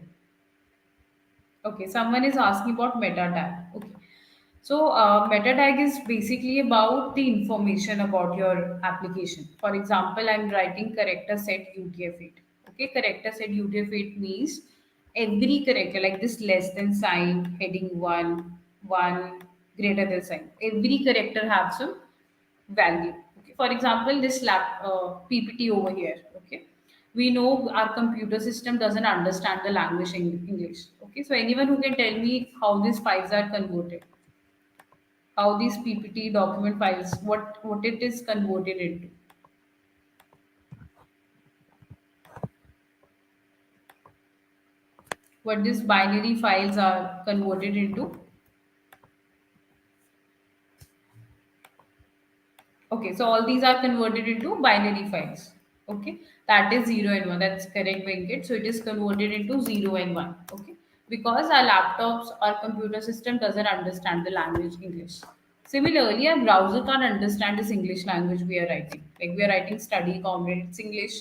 Okay, someone is asking about meta tag. Okay, so meta tag is basically about the information about your application. For example, I'm writing character set UTF-8. Okay, character set UTF-8 means every character like this less than sign, heading 1, 1, greater than sign. Every character has some value. Okay, for example, this PPT over here. Okay, we know our computer system doesn't understand the language English. Okay, so anyone who can tell me how these files are converted, how these PPT document files, what it is converted into, what these binary files are converted into. Okay, so all these are converted into binary files. Okay, that is 0 and 1. That's correct, Venkat. So it is converted into 0 and 1. Okay, because our laptops, our computer system doesn't understand the language English. Similarly, our browser can't understand this English language we are writing. Like we are writing study, Comrade, it's English.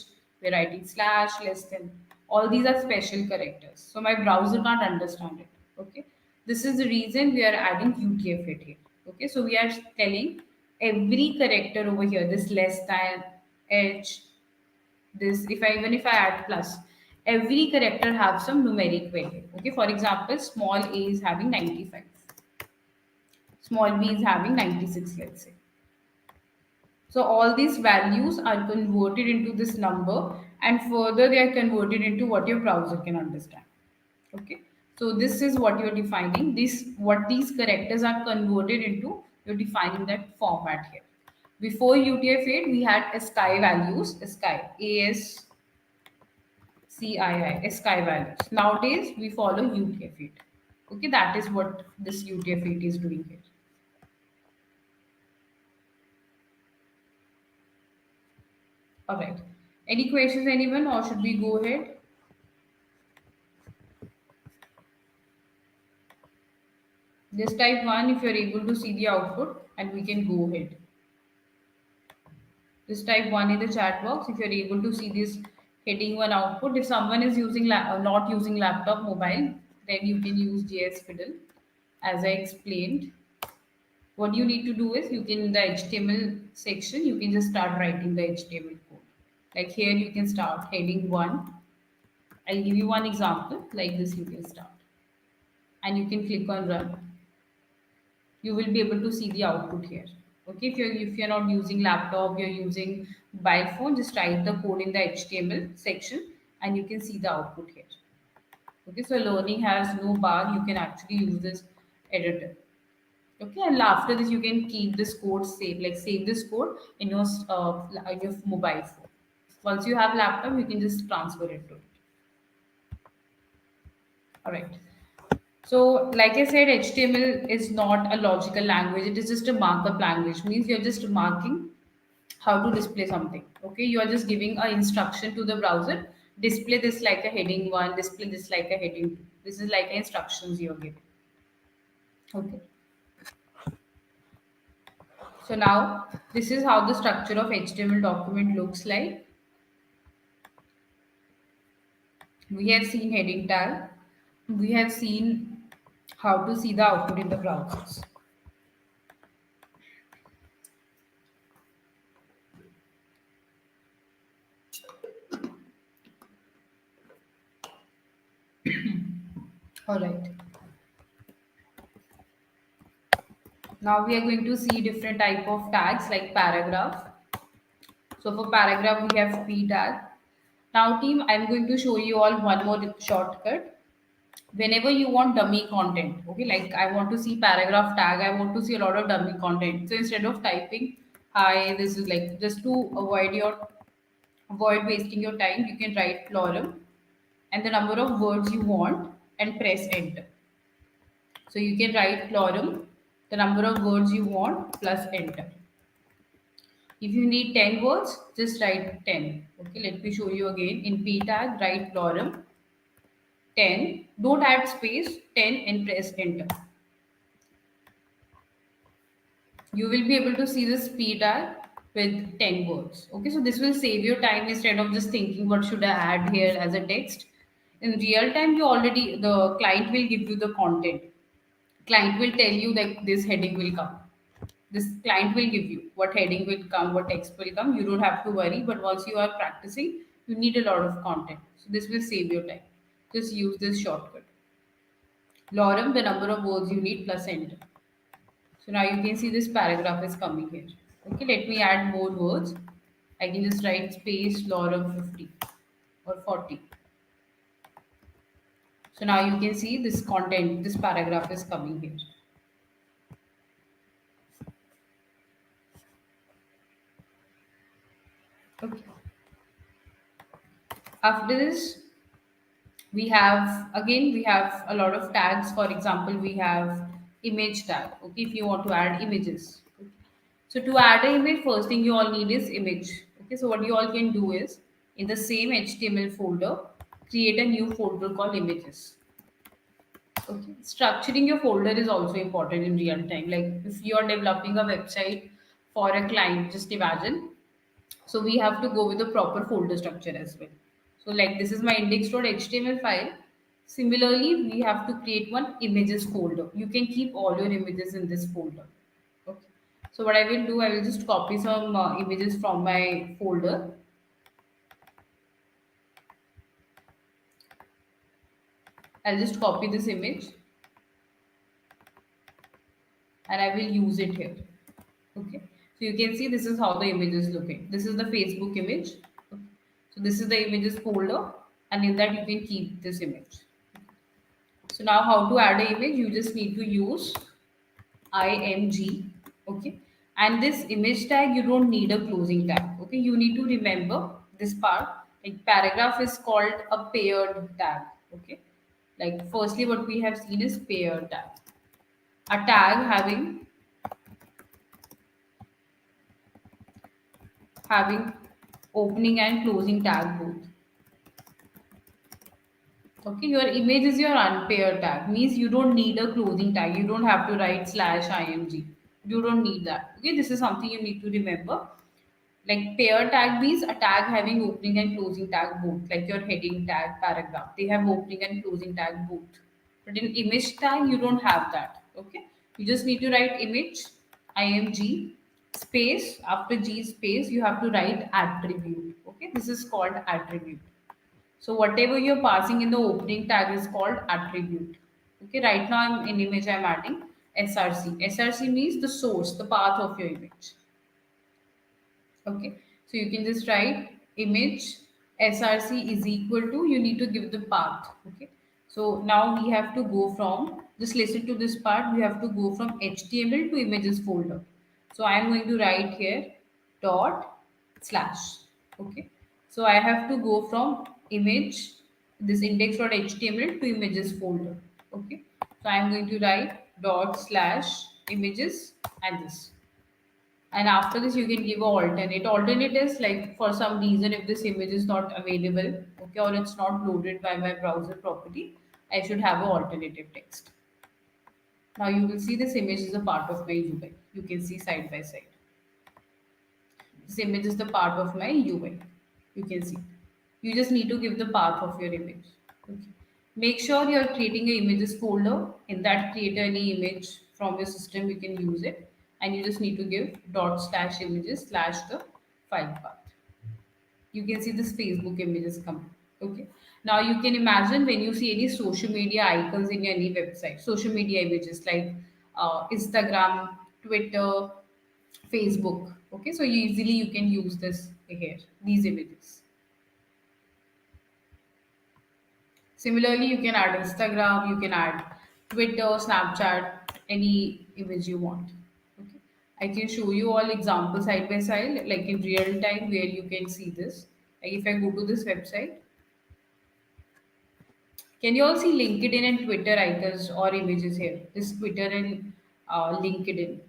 We're writing slash, less than. All these are special characters. So my browser can't understand it. Okay. This is the reason we are adding UTF-8 here. Okay. So we are telling every character over here, this less than, H, this, if I add plus, every character have some numeric value. Okay. For example, small a is having 95. Small b is having 96, let's say. So all these values are converted into this number, and further they are converted into what your browser can understand. Okay. So this is what you're defining. This, what these characters are converted into, you're defining that format here. Before UTF-8, we had ASCII values, ASCII, ASCII values. Nowadays, we follow UTF-8. Okay, that is what this UTF-8 is doing here. All right. Any questions, anyone, or should we go ahead? Just type 1 if you're able to see the output, and we can go ahead. Just type 1 in the chat box if you're able to see this heading 1 output. If someone is using not using laptop, mobile, then you can use JS Fiddle. As I explained, what you need to do is, you can, in the HTML section, you can just start writing the HTML code. Like here, you can start heading 1. I'll give you one example. Like this, you can start. And you can click on run. You will be able to see the output here. Okay, if you're not using laptop, you're using mobile phone, just write the code in the HTML section and you can see the output here. Okay, so learning has no bar. You can actually use this editor. Okay, and after this, you can keep this code saved, like save this code in your mobile phone. Once you have laptop, you can just transfer it to it. All right. So, like I said, HTML is not a logical language. It is just a markup language. Means you're just marking how to display something. Okay, you are just giving an instruction to the browser. Display this like a heading 1. Display this like a heading 2. This is like instructions you're giving. Okay. So now this is how the structure of HTML document looks like. We have seen heading tag. We have seen how to see the output in the browsers. All right. Now we are going to see different type of tags like paragraph. So for paragraph, we have p tag. Now team, I'm going to show you all one more shortcut. Whenever you want dummy content, okay, like I want to see paragraph tag, I want to see a lot of dummy content. So instead of typing, hi, this is like, just to avoid wasting your time, you can write lorem and the number of words you want and press enter. So you can write lorem, the number of words you want plus enter. If you need 10 words, just write 10. Okay, let me show you again. In p tag, write lorem 10. Don't add space, 10 and press enter. You will be able to see this p tag with 10 words. Okay, so this will save your time instead of just thinking what should I add here as a text. In real time, the client will give you the content. Client will tell you that this heading will come. This client will give you what heading will come, what text will come. You don't have to worry, but once you are practicing, you need a lot of content. So this will save your time. Just use this shortcut. Lorem, the number of words you need plus enter. So now you can see this paragraph is coming here. Okay, let me add more words. I can just write space lorem 50 or 40. So now you can see this content, this paragraph is coming here. Okay. After this, we have a lot of tags. For example, we have image tag. Okay, if you want to add images. So to add an image, first thing you all need is image. Okay, so what you all can do is, in the same HTML folder, create a new folder called images. Okay, structuring your folder is also important in real time. Like if you are developing a website for a client, just imagine. So we have to go with the proper folder structure as well. So like this is my index.html file. Similarly, we have to create one images folder. You can keep all your images in this folder. Okay. So what I will do, I will just copy some images from my folder. I'll just copy this image and I will use it here. Okay. So you can see this is how the image is looking. This is the Facebook image. Okay. So this is the images folder, and in that you can keep this image. So now how to add an image? You just need to use img. Okay. And this image tag, you don't need a closing tag. Okay. You need to remember this part. Like paragraph is called a paired tag. Okay. Like firstly, what we have seen is paired tag. A tag having opening and closing tag both. Okay, your image is your unpaired tag. Means you don't need a closing tag. You don't have to write /img. You don't need that. Okay, this is something you need to remember. Like pair tag means a tag having opening and closing tag both. Like your heading tag, paragraph. They have opening and closing tag both. But in image tag, you don't have that. Okay, you just need to write image, img, space. After g space, you have to write attribute. Okay, this is called attribute. So whatever you're passing in the opening tag is called attribute. Okay, right now I'm in image, I'm adding src. Src means the source, the path of your image. Okay, so you can just write image src is equal to, you need to give the path. Okay, so now we have to go from, just listen to this part, we have to go from html to images folder. So I am going to write here dot slash. Okay, so I have to go from image, this index.html to images folder. Okay, so I am going to write dot slash images and this. And after this you can give a alternate is like, for some reason if this image is not available, okay, or it's not loaded by my browser properly, I should have an alternative text. Now you will see this image is a part of my ui. You can see side by side, this image is the part of my ui. You can see, you just need to give the path of your image. Okay, make sure you're creating a images folder. In that, create any image from your system, you can use it. And you just need to give dot slash images slash the file path. You can see this Facebook images come. Okay, now you can imagine when you see any social media icons in any website, social media images like Instagram, Twitter, Facebook. Okay, so you can use this here, these images. Similarly, you can add Instagram, you can add Twitter, Snapchat, any image you want. Okay, I can show you all examples side by side, like in real time, where you can see this. Like if I go to this website, can you all see LinkedIn and Twitter icons or images here? This Twitter and LinkedIn.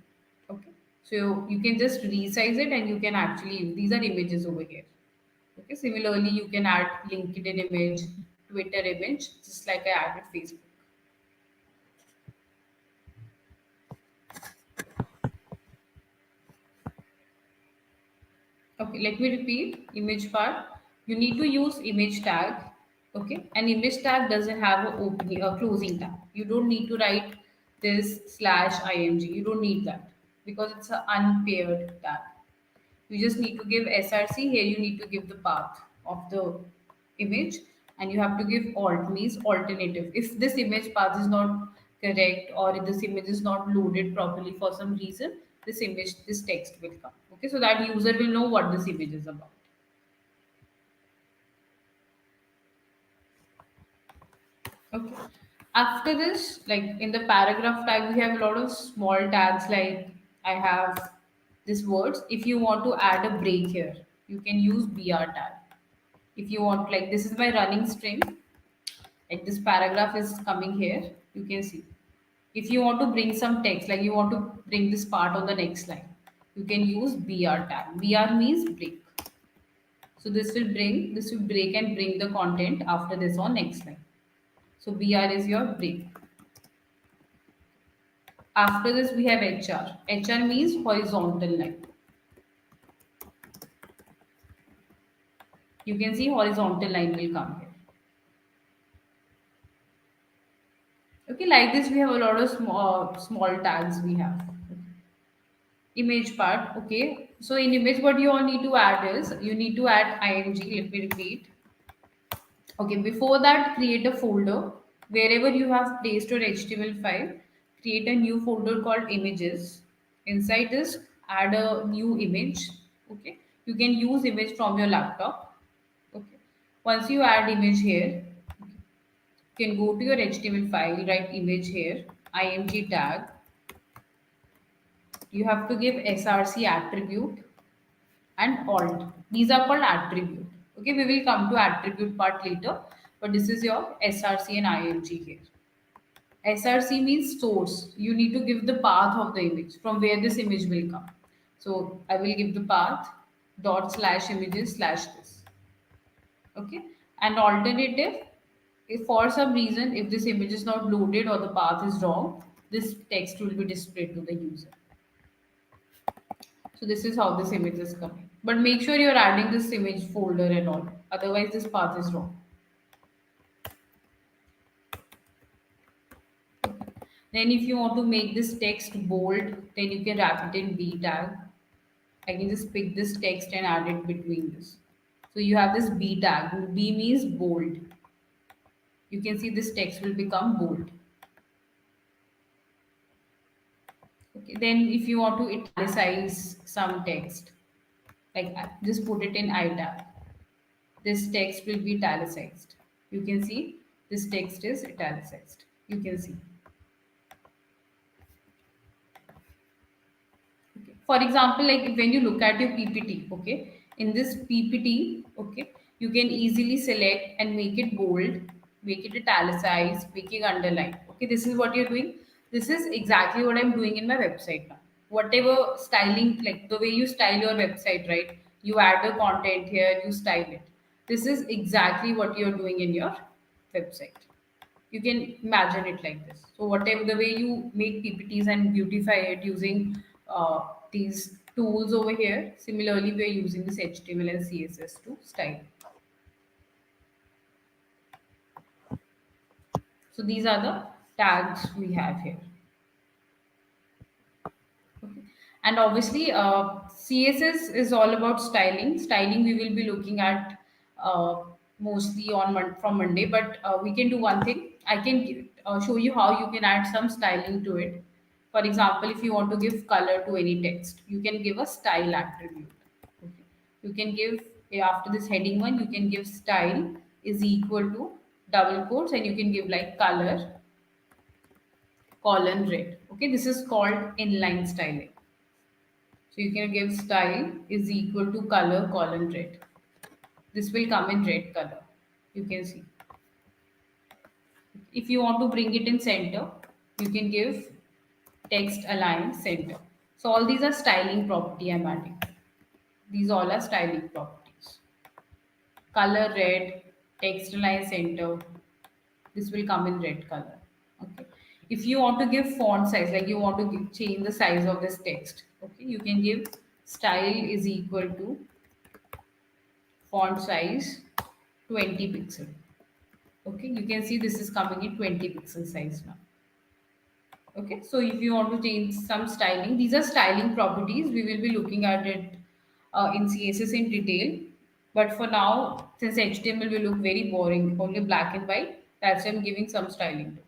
Okay, so you can just resize it and you can actually, these are images over here. Okay, similarly, you can add LinkedIn image, Twitter image, just like I added Facebook. Okay, let me repeat image part. You need to use image tag. Okay, and image tag doesn't have a opening or closing tag. You don't need to write this /img. You don't need that because it's an unpaired tag. You just need to give src. Here you need to give the path of the image, and you have to give alt, means alternative. If this image path is not correct or if this image is not loaded properly for some reason, this text will come. Okay, so that user will know what this image is about. Okay, after this, like in the paragraph tag, we have a lot of small tags. Like I have this words. If you want to add a break here, you can use br tag. If you want, like this is my running string, like this paragraph is coming here, you can see. If you want to bring some text, like you want to bring this part on the next line, you can use br tag. Br means break. So this will break and bring the content after this on next line. So br is your break. After this we have hr. Hr means horizontal line. You can see horizontal line will come here. Okay, like this we have a lot of small tags we have. Image part, okay. So in image, what you all need to add is you need to add img. Let me repeat. Okay, before that, create a folder wherever you have placed your HTML file. Create a new folder called images. Inside this, add a new image. Okay, you can use image from your laptop. Okay, once you add image here, you can go to your HTML file, write image here, img tag. You have to give src attribute and alt. These are called attribute. Okay, we will come to attribute part later, but this is your src and img here. Src means source. You need to give the path of the image from where this image will come. So I will give the path dot slash images slash this. Okay, and alternative, if for some reason if this image is not loaded or the path is wrong, this text will be displayed to the user. So this is how this image is coming. But make sure you're adding this image folder and all. Otherwise this path is wrong. Then if you want to make this text bold, then you can wrap it in B tag. I can just pick this text and add it between this. So you have this B tag. B means bold. You can see this text will become bold. Okay. Then if you want to italicize some text, like just put it in I tab. This text will be italicized. You can see this text is italicized. You can see. Okay. For example, like when you look at your PPT, okay, in this PPT, okay, you can easily select and make it bold, make it italicized, make it underline. Okay, this is what you're doing. This is exactly what I'm doing in my website now. Whatever styling, like the way you style your website, right? You add the content here, you style it. This is exactly what you're doing in your website. You can imagine it like this. So whatever the way you make ppts and beautify it using these tools over here, similarly we are using this html and css to style. So these are the tags we have here. Okay. And obviously, CSS is all about styling. Styling we will be looking at mostly on from Monday, but we can do one thing. I can show you how you can add some styling to it. For example, if you want to give color to any text, you can give a style attribute. Okay. You can give after this heading one, you can give style is equal to double quotes, and you can give like color colon red. Okay, this is called inline styling. So you can give style is equal to color colon red. This will come in red color. You can see. If you want to bring it in center, you can give text align center. So all these are styling property I'm adding. These all are styling properties. Color red, text align center. This will come in red color. Okay. If you want to give font size, like you want to change the size of this text, okay, you can give style is equal to font size 20 pixel. Okay, you can see this is coming in 20 pixel size now. Okay, so if you want to change some styling, these are styling properties. We will be looking at it in CSS in detail. But for now, since HTML will look very boring, only black and white, that's why I'm giving some styling to it.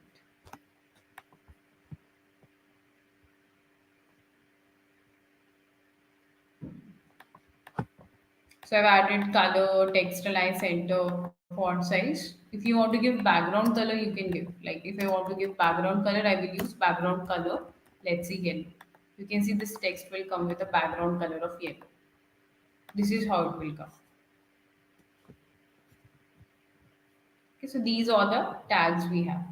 So I've added color, text align center, font size. If you want to give background color, you can give. Like if I want to give background color, I will use background color. Let's see yellow. You can see this text will come with a background color of yellow. This is how it will come. Okay, so these are the tags we have.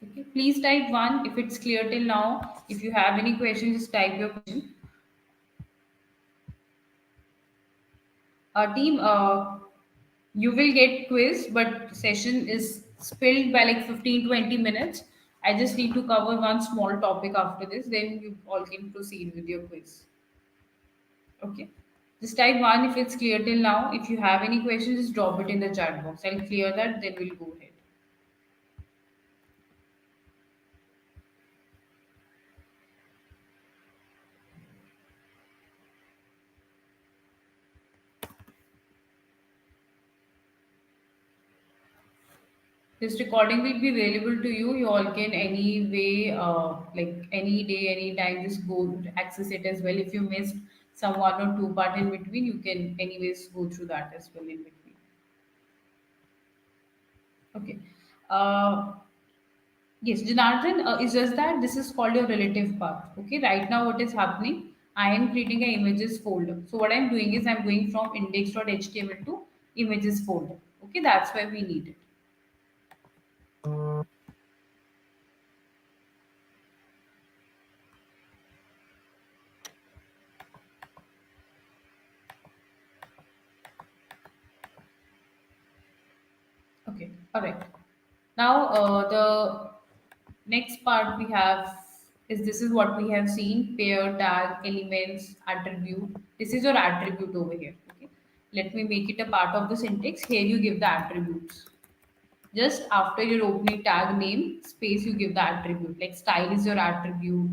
Okay, please type one if it's clear till now. If you have any questions, just type your question. Team, you will get quiz, but session is spilled by like 15-20 minutes. I just need to cover one small topic after this, then you all can proceed with your quiz. Okay. Just type one if it's clear till now. If you have any questions, just drop it in the chat box. I'll clear that, then we'll go ahead. This recording will be available to you. You all can anyway, like any day, anytime, just go access it as well. If you missed some one or two part in between, you can anyways go through that as well in between. Okay. Uh, yes, Janardhan, it's just that this is called your relative path. Okay. Right now, what is happening? I am creating an images folder. So what I'm doing is I'm going from index.html to images folder. Okay, that's why we need it. Okay, all right. Now, the next part we have is this is what we have seen: pair, tag, elements, attribute. This is your attribute over here. Okay, let me make it a part of the syntax. Here you give the attributes. Just after your opening tag name space, you give the attribute. Like style is your attribute.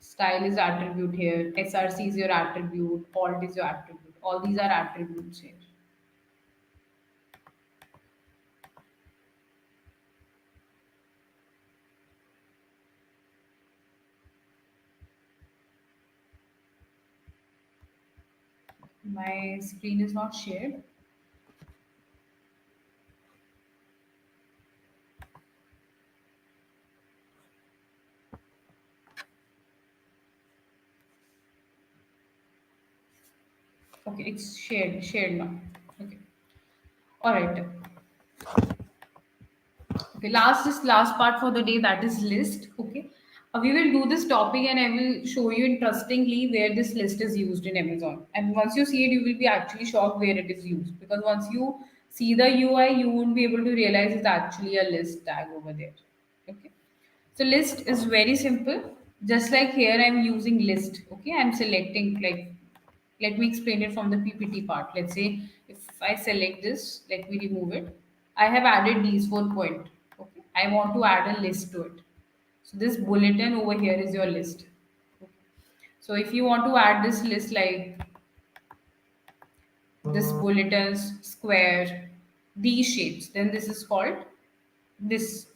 Style is attribute here. SRC is your attribute. Alt is your attribute. All these are attributes here. My screen is not shared. Okay, it's shared now. Okay. All right. Okay, last part for the day, that is list. Okay. We will do this topic and I will show you interestingly where this list is used in Amazon. And once you see it, you will be actually shocked where it is used, because once you see the UI, you won't be able to realize it's actually a list tag over there. Okay. So list is very simple. Just like here, I'm using list. Okay, I'm selecting, like, let me explain it from the PPT part. Let's say if I select this, let me remove it. I have added these 4 point. Okay, I want to add a list to it. So this bulletin over here is your list. Okay. So if you want to add this list, like this bulletins, square, these shapes, then this is called this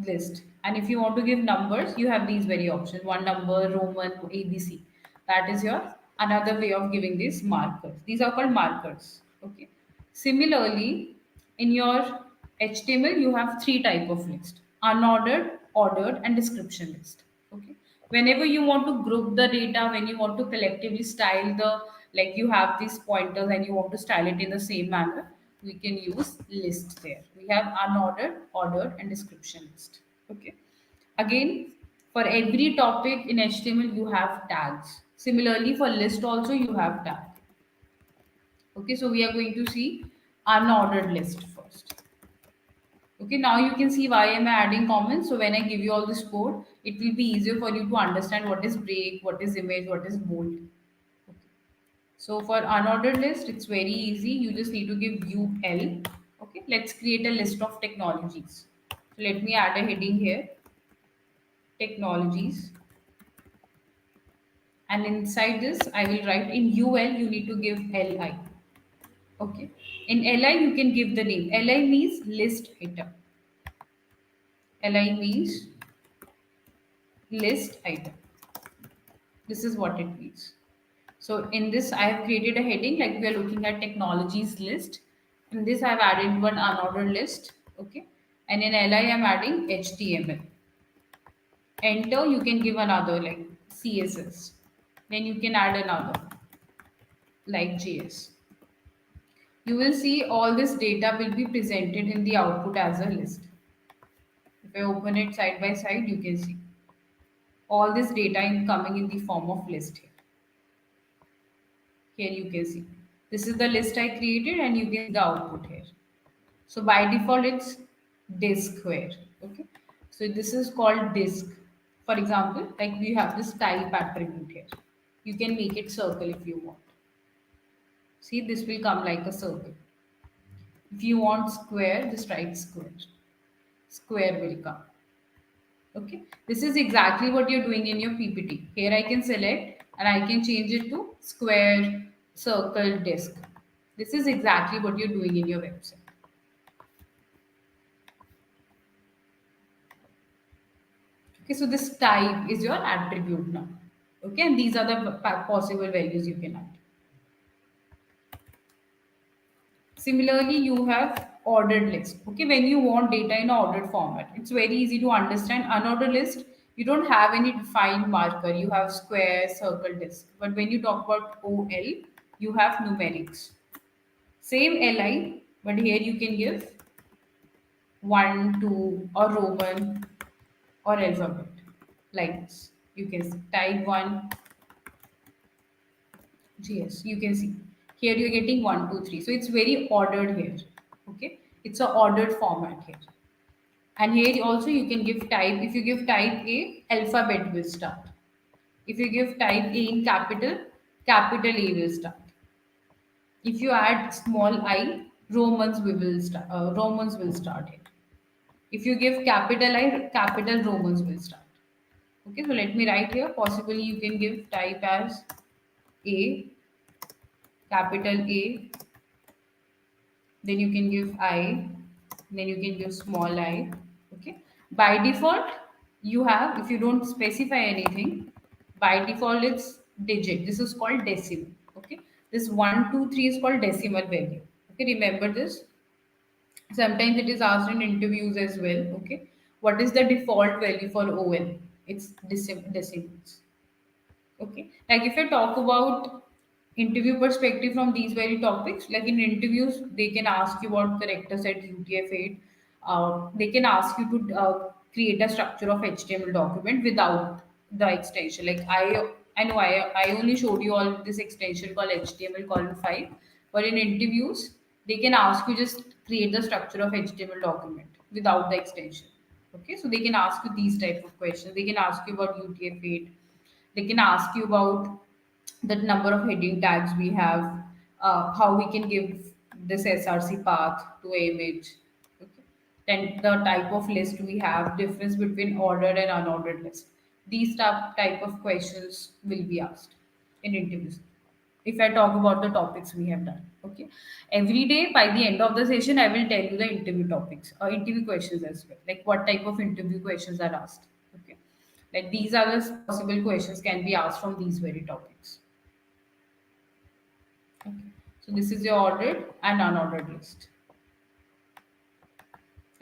list. And if you want to give numbers, you have these very options: one number, Roman, ABC. That is your another way of giving these markers. These are called markers. Okay. Similarly, in your HTML, you have three type of list: unordered, ordered, and description list. Okay. Whenever you want to group the data, when you want to collectively style the, like you have these pointers and you want to style it in the same manner, we can use list there. We have unordered, ordered, and description list. Okay. Again, for every topic in HTML, you have tags. Similarly, for list also you have tag. Okay, so we are going to see unordered list first. Okay, now you can see why am I adding comments. So when I give you all this code, it will be easier for you to understand what is break, what is image, what is bold. So for unordered list, it's very easy. You just need to give view L. Okay, let's create a list of technologies. So let me add a heading here, technologies. And inside this, I will write in UL, you need to give LI. Okay. In LI, you can give the name. LI means list item. LI means list item. This is what it means. So in this, I have created a heading like we are looking at technologies list. In this, I have added one unordered list. Okay. And in LI, I am adding HTML. Enter, you can give another like CSS. Then you can add another like JS. You will see all this data will be presented in the output as a list. If I open it side by side, you can see all this data coming in the form of list here. Here you can see. This is the list I created and you can see the output here. So by default, it's disk square. Okay. So this is called disk. For example, like we have this type attribute here. You can make it circle if you want. See, this will come like a circle. If you want square, just write square. Square will come. Okay. This is exactly what you're doing in your PPT. Here I can select and I can change it to square, circle, disk. This is exactly what you're doing in your website. Okay, so this type is your attribute now. Okay, and these are the possible values you can add. Similarly, you have ordered list. Okay, when you want data in ordered format, it's very easy to understand. Unordered list, you don't have any defined marker. You have square, circle, disk. But when you talk about OL, you have numerics. Same LI, but here you can give 1, 2, or Roman or alphabet like this. You can type 1, yes, you can see here you're getting 1, 2, 3. So it's very ordered here. Okay, it's a ordered format here. And here also you can give type. If you give type A, alphabet will start. If you give type A in capital, capital A will start. If you add small I, Romans we will start. Romans will start here. If you give capital I, capital Romans will start. Okay, so let me write here. Possibly you can give type as A, capital A, then you can give I, then you can give small I. Okay, by default you have, if you don't specify anything, by default it's digit. This is called decimal. Okay, this 1, 2, 3 is called decimal value. Okay, remember this. Sometimes it is asked in interviews as well. Okay, what is the default value for OL? It's decimals. Okay, like if I talk about interview perspective from these very topics, like in interviews, they can ask you about character set UTF-8. They can ask you to create a structure of HTML document without the extension. Like I know I only showed you all this extension called HTML colon 5, but in interviews, they can ask you just create the structure of HTML document without the extension. Okay, so they can ask you these type of questions. They can ask you about UTF-8. They can ask you about the number of heading tags we have, how we can give this SRC path to image, okay. Then the type of list we have, difference between ordered and unordered list. These type of questions will be asked in interviews. If I talk about the topics we have done, okay. Every day by the end of the session, I will tell you the interview topics or interview questions as well, like what type of interview questions are asked. Okay, like these are the possible questions can be asked from these very topics. Okay. So this is your ordered and unordered list.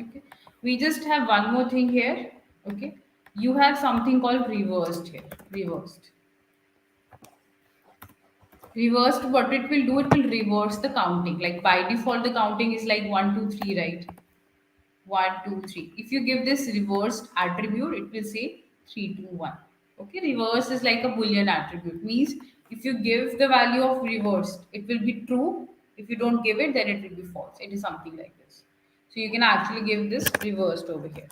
Okay. We just have one more thing here. Okay. You have something called reversed here. Reversed. Reversed, what it will do, it will reverse the counting. Like by default, the counting is like 1, 2, 3, right? 1, 2, 3. If you give this reversed attribute, it will say 3, 2, 1. Okay, reverse is like a boolean attribute. Means if you give the value of reversed, it will be true. If you don't give it, then it will be false. It is something like this. So you can actually give this reversed over here.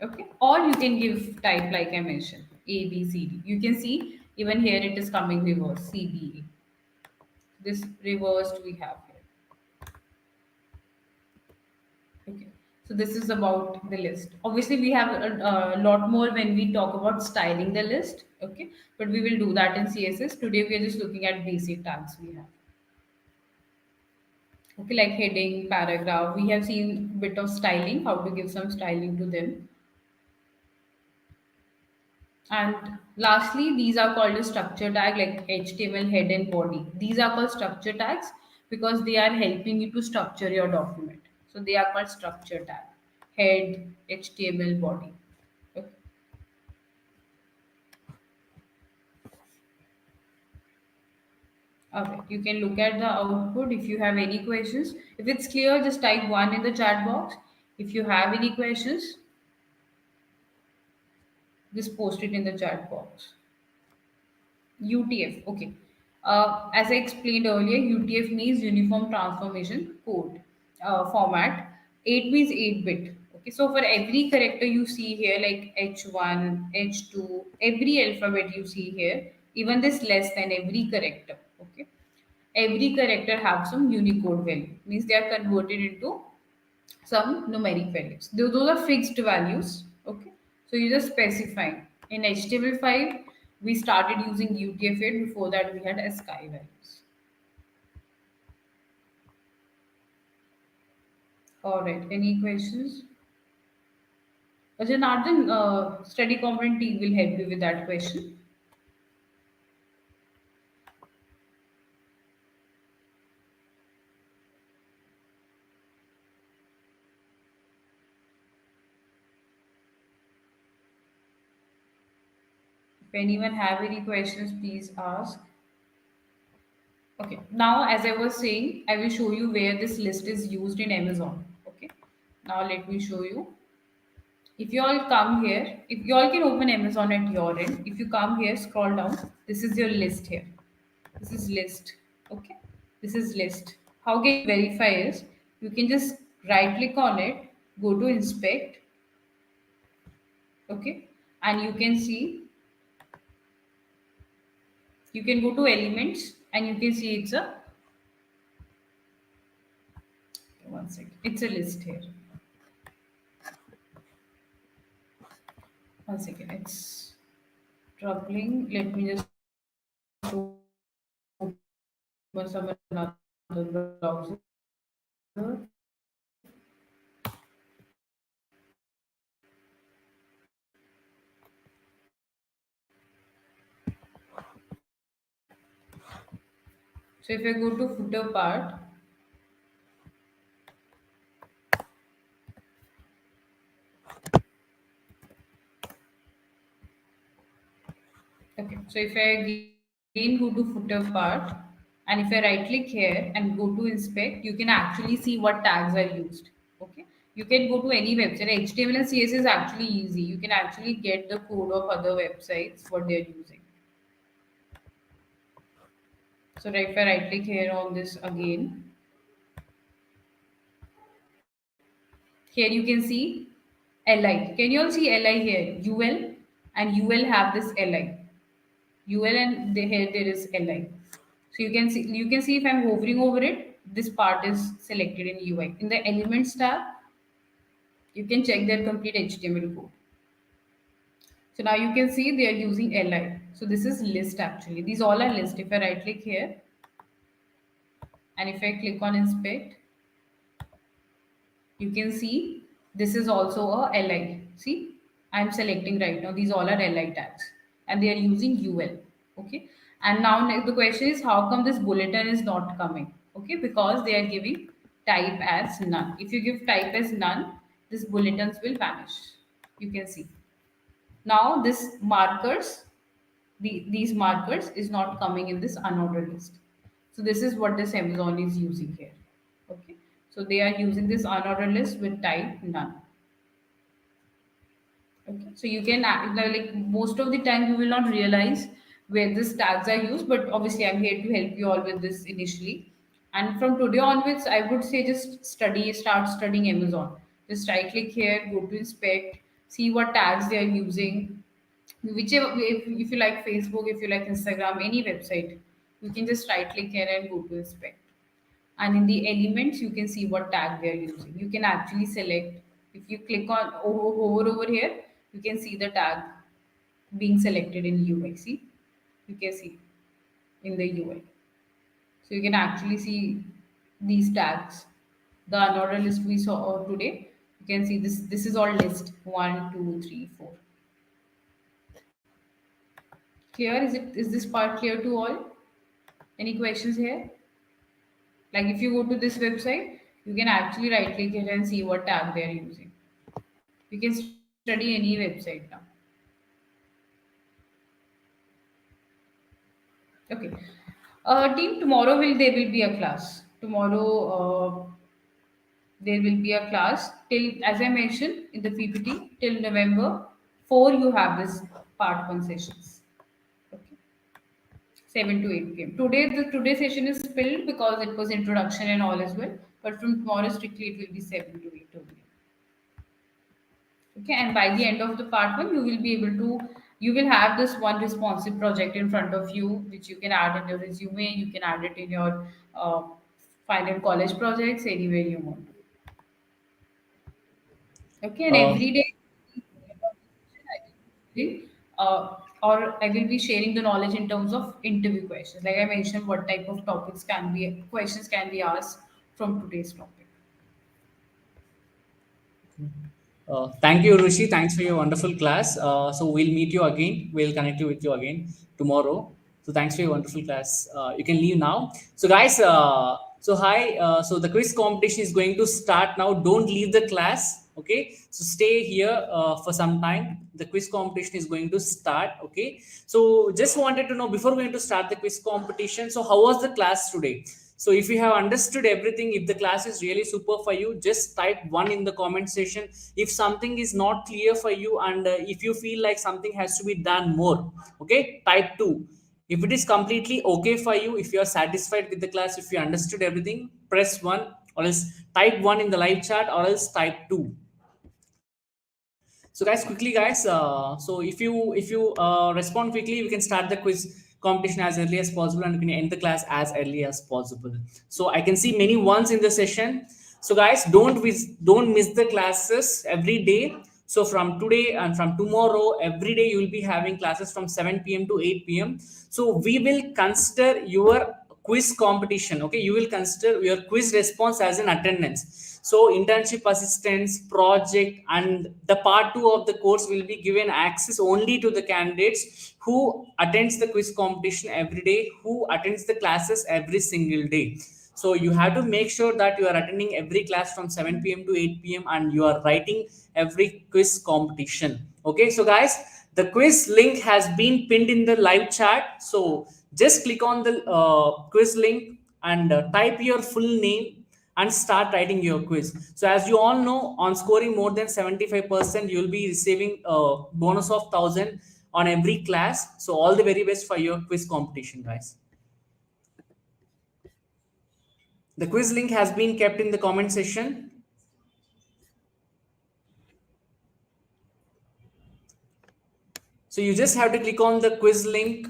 Okay, or you can give type like I mentioned, A, B, C, D. You can see even here it is coming reverse, C, B, A. This reversed we have here. Okay, so this is about the list. Obviously, we have a lot more when we talk about styling the list. Okay, but we will do that in CSS. Today, we are just looking at basic tags we have. Okay, like heading, paragraph. We have seen bit of styling, how to give some styling to them. And lastly, these are called a structure tag like HTML head and body. These are called structure tags because they are helping you to structure your document. So they are called structure tag, head, HTML body. Okay. Okay, you can look at the output if you have any questions. If it's clear, just type 1 in the chat box. If you have any questions, just post it in the chat box. UTF, okay. As I explained earlier, UTF means Uniform Transformation Code format. 8 means 8 bit. Okay, so for every character you see here, like H1, H2, every alphabet you see here, even this less than every character. Okay, every character have some Unicode value, means they are converted into some numeric values. Those are fixed values. Okay, so you just specify. In HTML5, we started using UTF-8. Before that, we had ASCII values. All right. Any questions? Janardhan, study component team will help you with that question. If anyone have any questions, please ask. Okay. Now, as I was saying, I will show you where this list is used in Amazon. Okay. Now, let me show you. If you all come here, if you all can open Amazon at your end, if you come here, scroll down, this is your list here. This is list. Okay, this is list. How can you verify is, you can just right click on it, go to inspect. Okay, and you can see, you can go to elements and you can see it's a, one second, it's a list here. One second, it's troubling. Let me just open some another browser. So if I go to footer part, okay, so if I again go to footer part, and if I right click here and go to inspect, you can actually see what tags are used. Okay, you can go to any website. HTML and CSS is actually easy. You can actually get the code of other websites what they're using. So if I right click here on this again, here you can see li. Can you all see li here? UL and UL have this li. UL and here there is li. So you can see if I'm hovering over it, this part is selected in UI. In the elements tab, you can check their complete HTML code. So now you can see they are using li. So this is list actually. These all are list. If I right click here and if I click on inspect, you can see this is also a li. See, I'm selecting right now. These all are li tags and they are using UL. Okay. And now the question is, how come this bulletin is not coming? Okay, because they are giving type as none. If you give type as none, this bulletins will vanish. You can see. Now this markers, these markers is not coming in this unordered list. So this is what this Amazon is using here. Okay. So they are using this unordered list with type none. Okay. So you can like most of the time you will not realize where these tags are used, but obviously I'm here to help you all with this initially. And from today onwards, I would say just start studying Amazon. Just right click here, go to inspect, see what tags they are using. Whichever, if you like Facebook, if you like Instagram, any website, you can just right click here and go to inspect. And in the elements you can see what tag they are using. You can actually select, if you click on over here, you can see the tag being selected in UI. See, you can see in the UI, so you can actually see these tags. The unordered list we saw today, you can see this is all list 1 2 3 4. Clear? Is this part clear to all? Any questions here? Like if you go to this website, you can actually right click it and see what tag they are using. You can study any website now. Okay. Team, tomorrow there will be a class. Tomorrow there will be a class till, as I mentioned in the PPT, till November 4 you have this part 1 sessions. Okay. 7 to 8 p.m. Today session is filled because it was introduction and all as well. But from tomorrow strictly it will be 7 to 8 only. Okay, and by the end of the part one, you will have this one responsive project in front of you, which you can add in your resume. You can add it in your final college projects, anywhere you want. Okay, and Uh, every day, or I will be sharing the knowledge in terms of interview questions. Like I mentioned, what type of topics can be questions can be asked from today's topic. Thank you, Rishi. Thanks for your wonderful class. So we'll meet you again. We'll connect you with you again tomorrow. So thanks for your wonderful class. You can leave now. So guys, so hi. So the quiz competition is going to start now. Don't leave the class. Okay. So stay here for some time. The quiz competition is going to start. Okay. So just wanted to know before we're going to start the quiz competition. So how was the class today? So if you have understood everything, if the class is really super for you, just type one in the comment section. If something is not clear for you, and if you feel like something has to be done more, okay, type two. If it is completely okay for you, if you are satisfied with the class, if you understood everything, press one, or else type one in the live chat, or else type two. So guys, quickly guys, so if you respond quickly, we can start the quiz competition as early as possible, and we can end the class as early as possible. So I can see many ones in the session. So guys, don't miss the classes every day. So from today and from tomorrow, every day you will be having classes from 7 p.m. to 8 p.m. So we will consider your quiz competition. Okay, you will consider your quiz response as an attendance. So internship assistance project and the part 2 of the course will be given access only to the candidates who attends the quiz competition every day, who attends the classes every single day. So you have to make sure that you are attending every class from 7 p.m. to 8 p.m. and you are writing every quiz competition. Okay, so guys, the quiz link has been pinned in the live chat. So just click on the quiz link and type your full name and start writing your quiz. So as you all know, on scoring more than 75%, you'll be receiving a bonus of 1,000 on every class. So all the very best for your quiz competition, guys. The quiz link has been kept in the comment section. So you just have to click on the quiz link.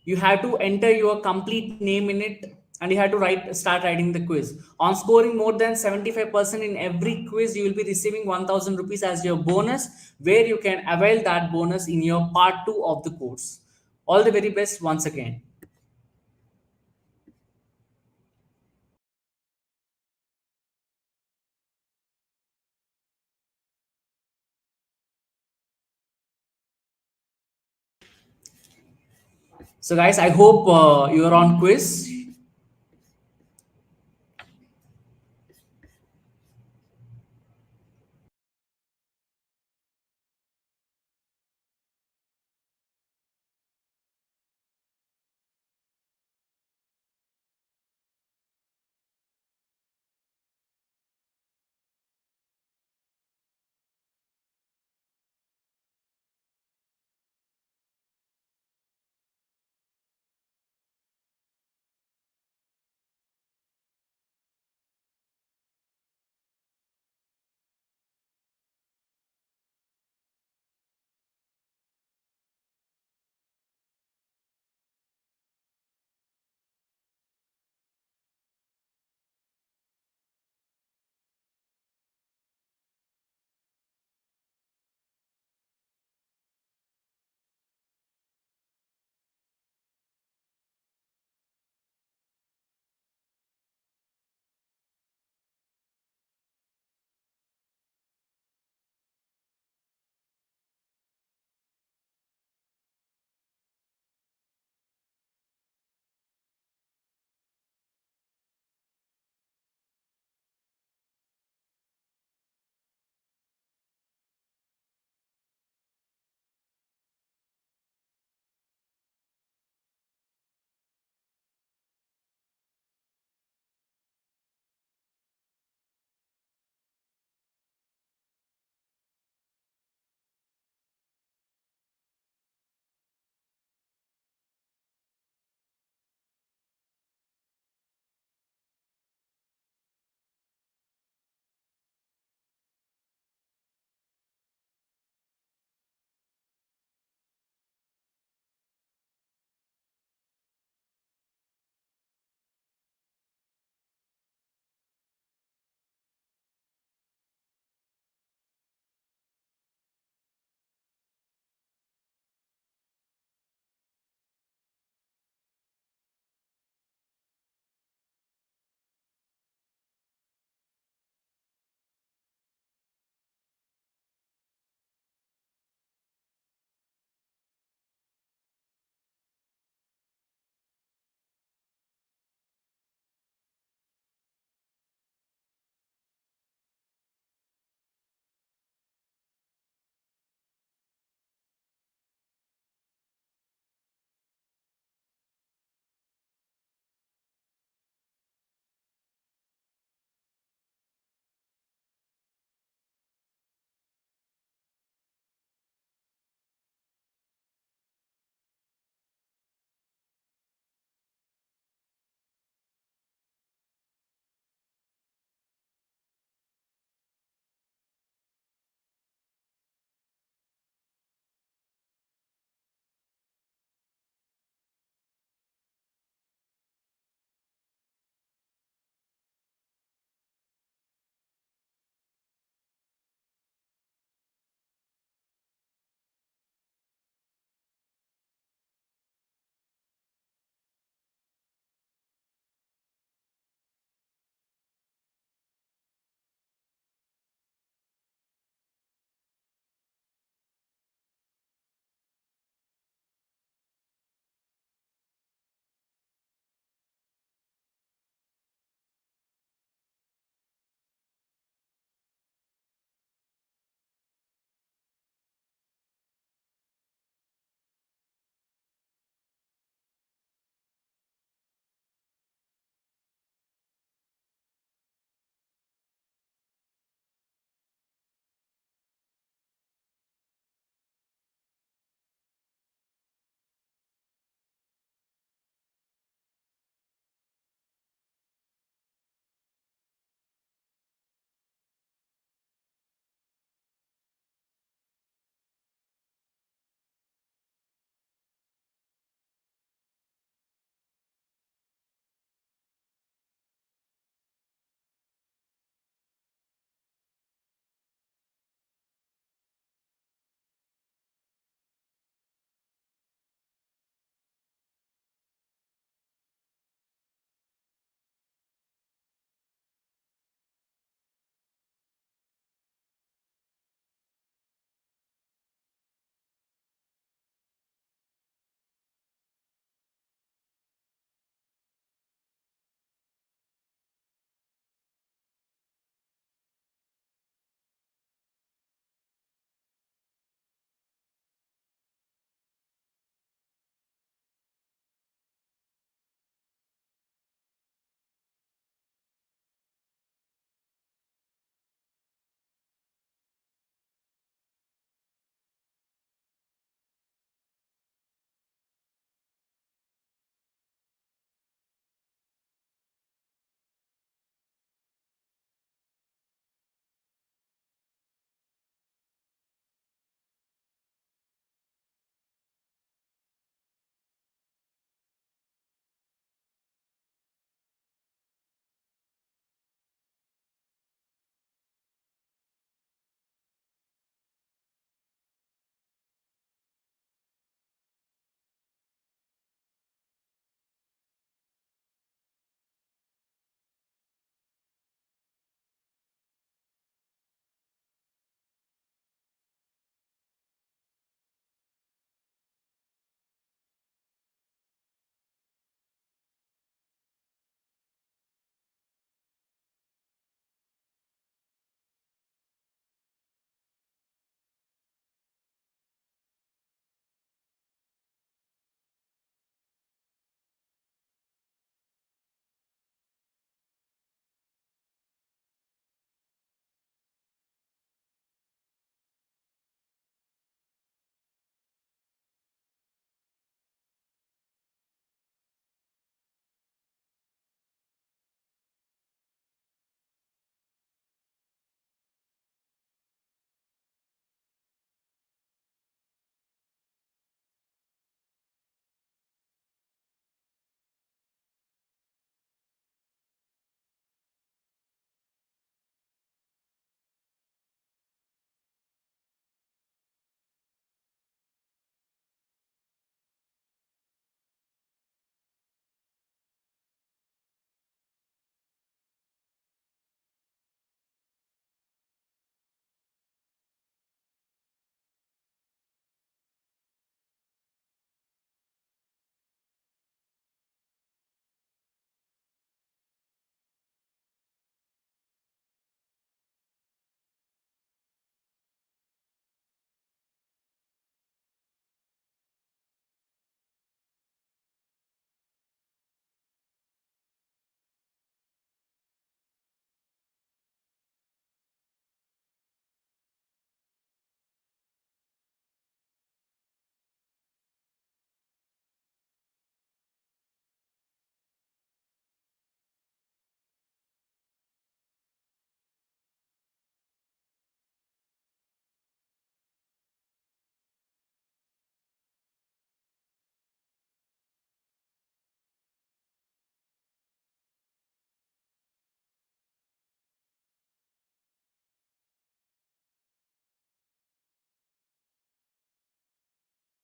You have to enter your complete name in it, and you have to start writing the quiz. On scoring more than 75% in every quiz, you will be receiving 1,000 rupees as your bonus, where you can avail that bonus in your part 2 of the course. All the very best once again. So guys, I hope you are on quiz.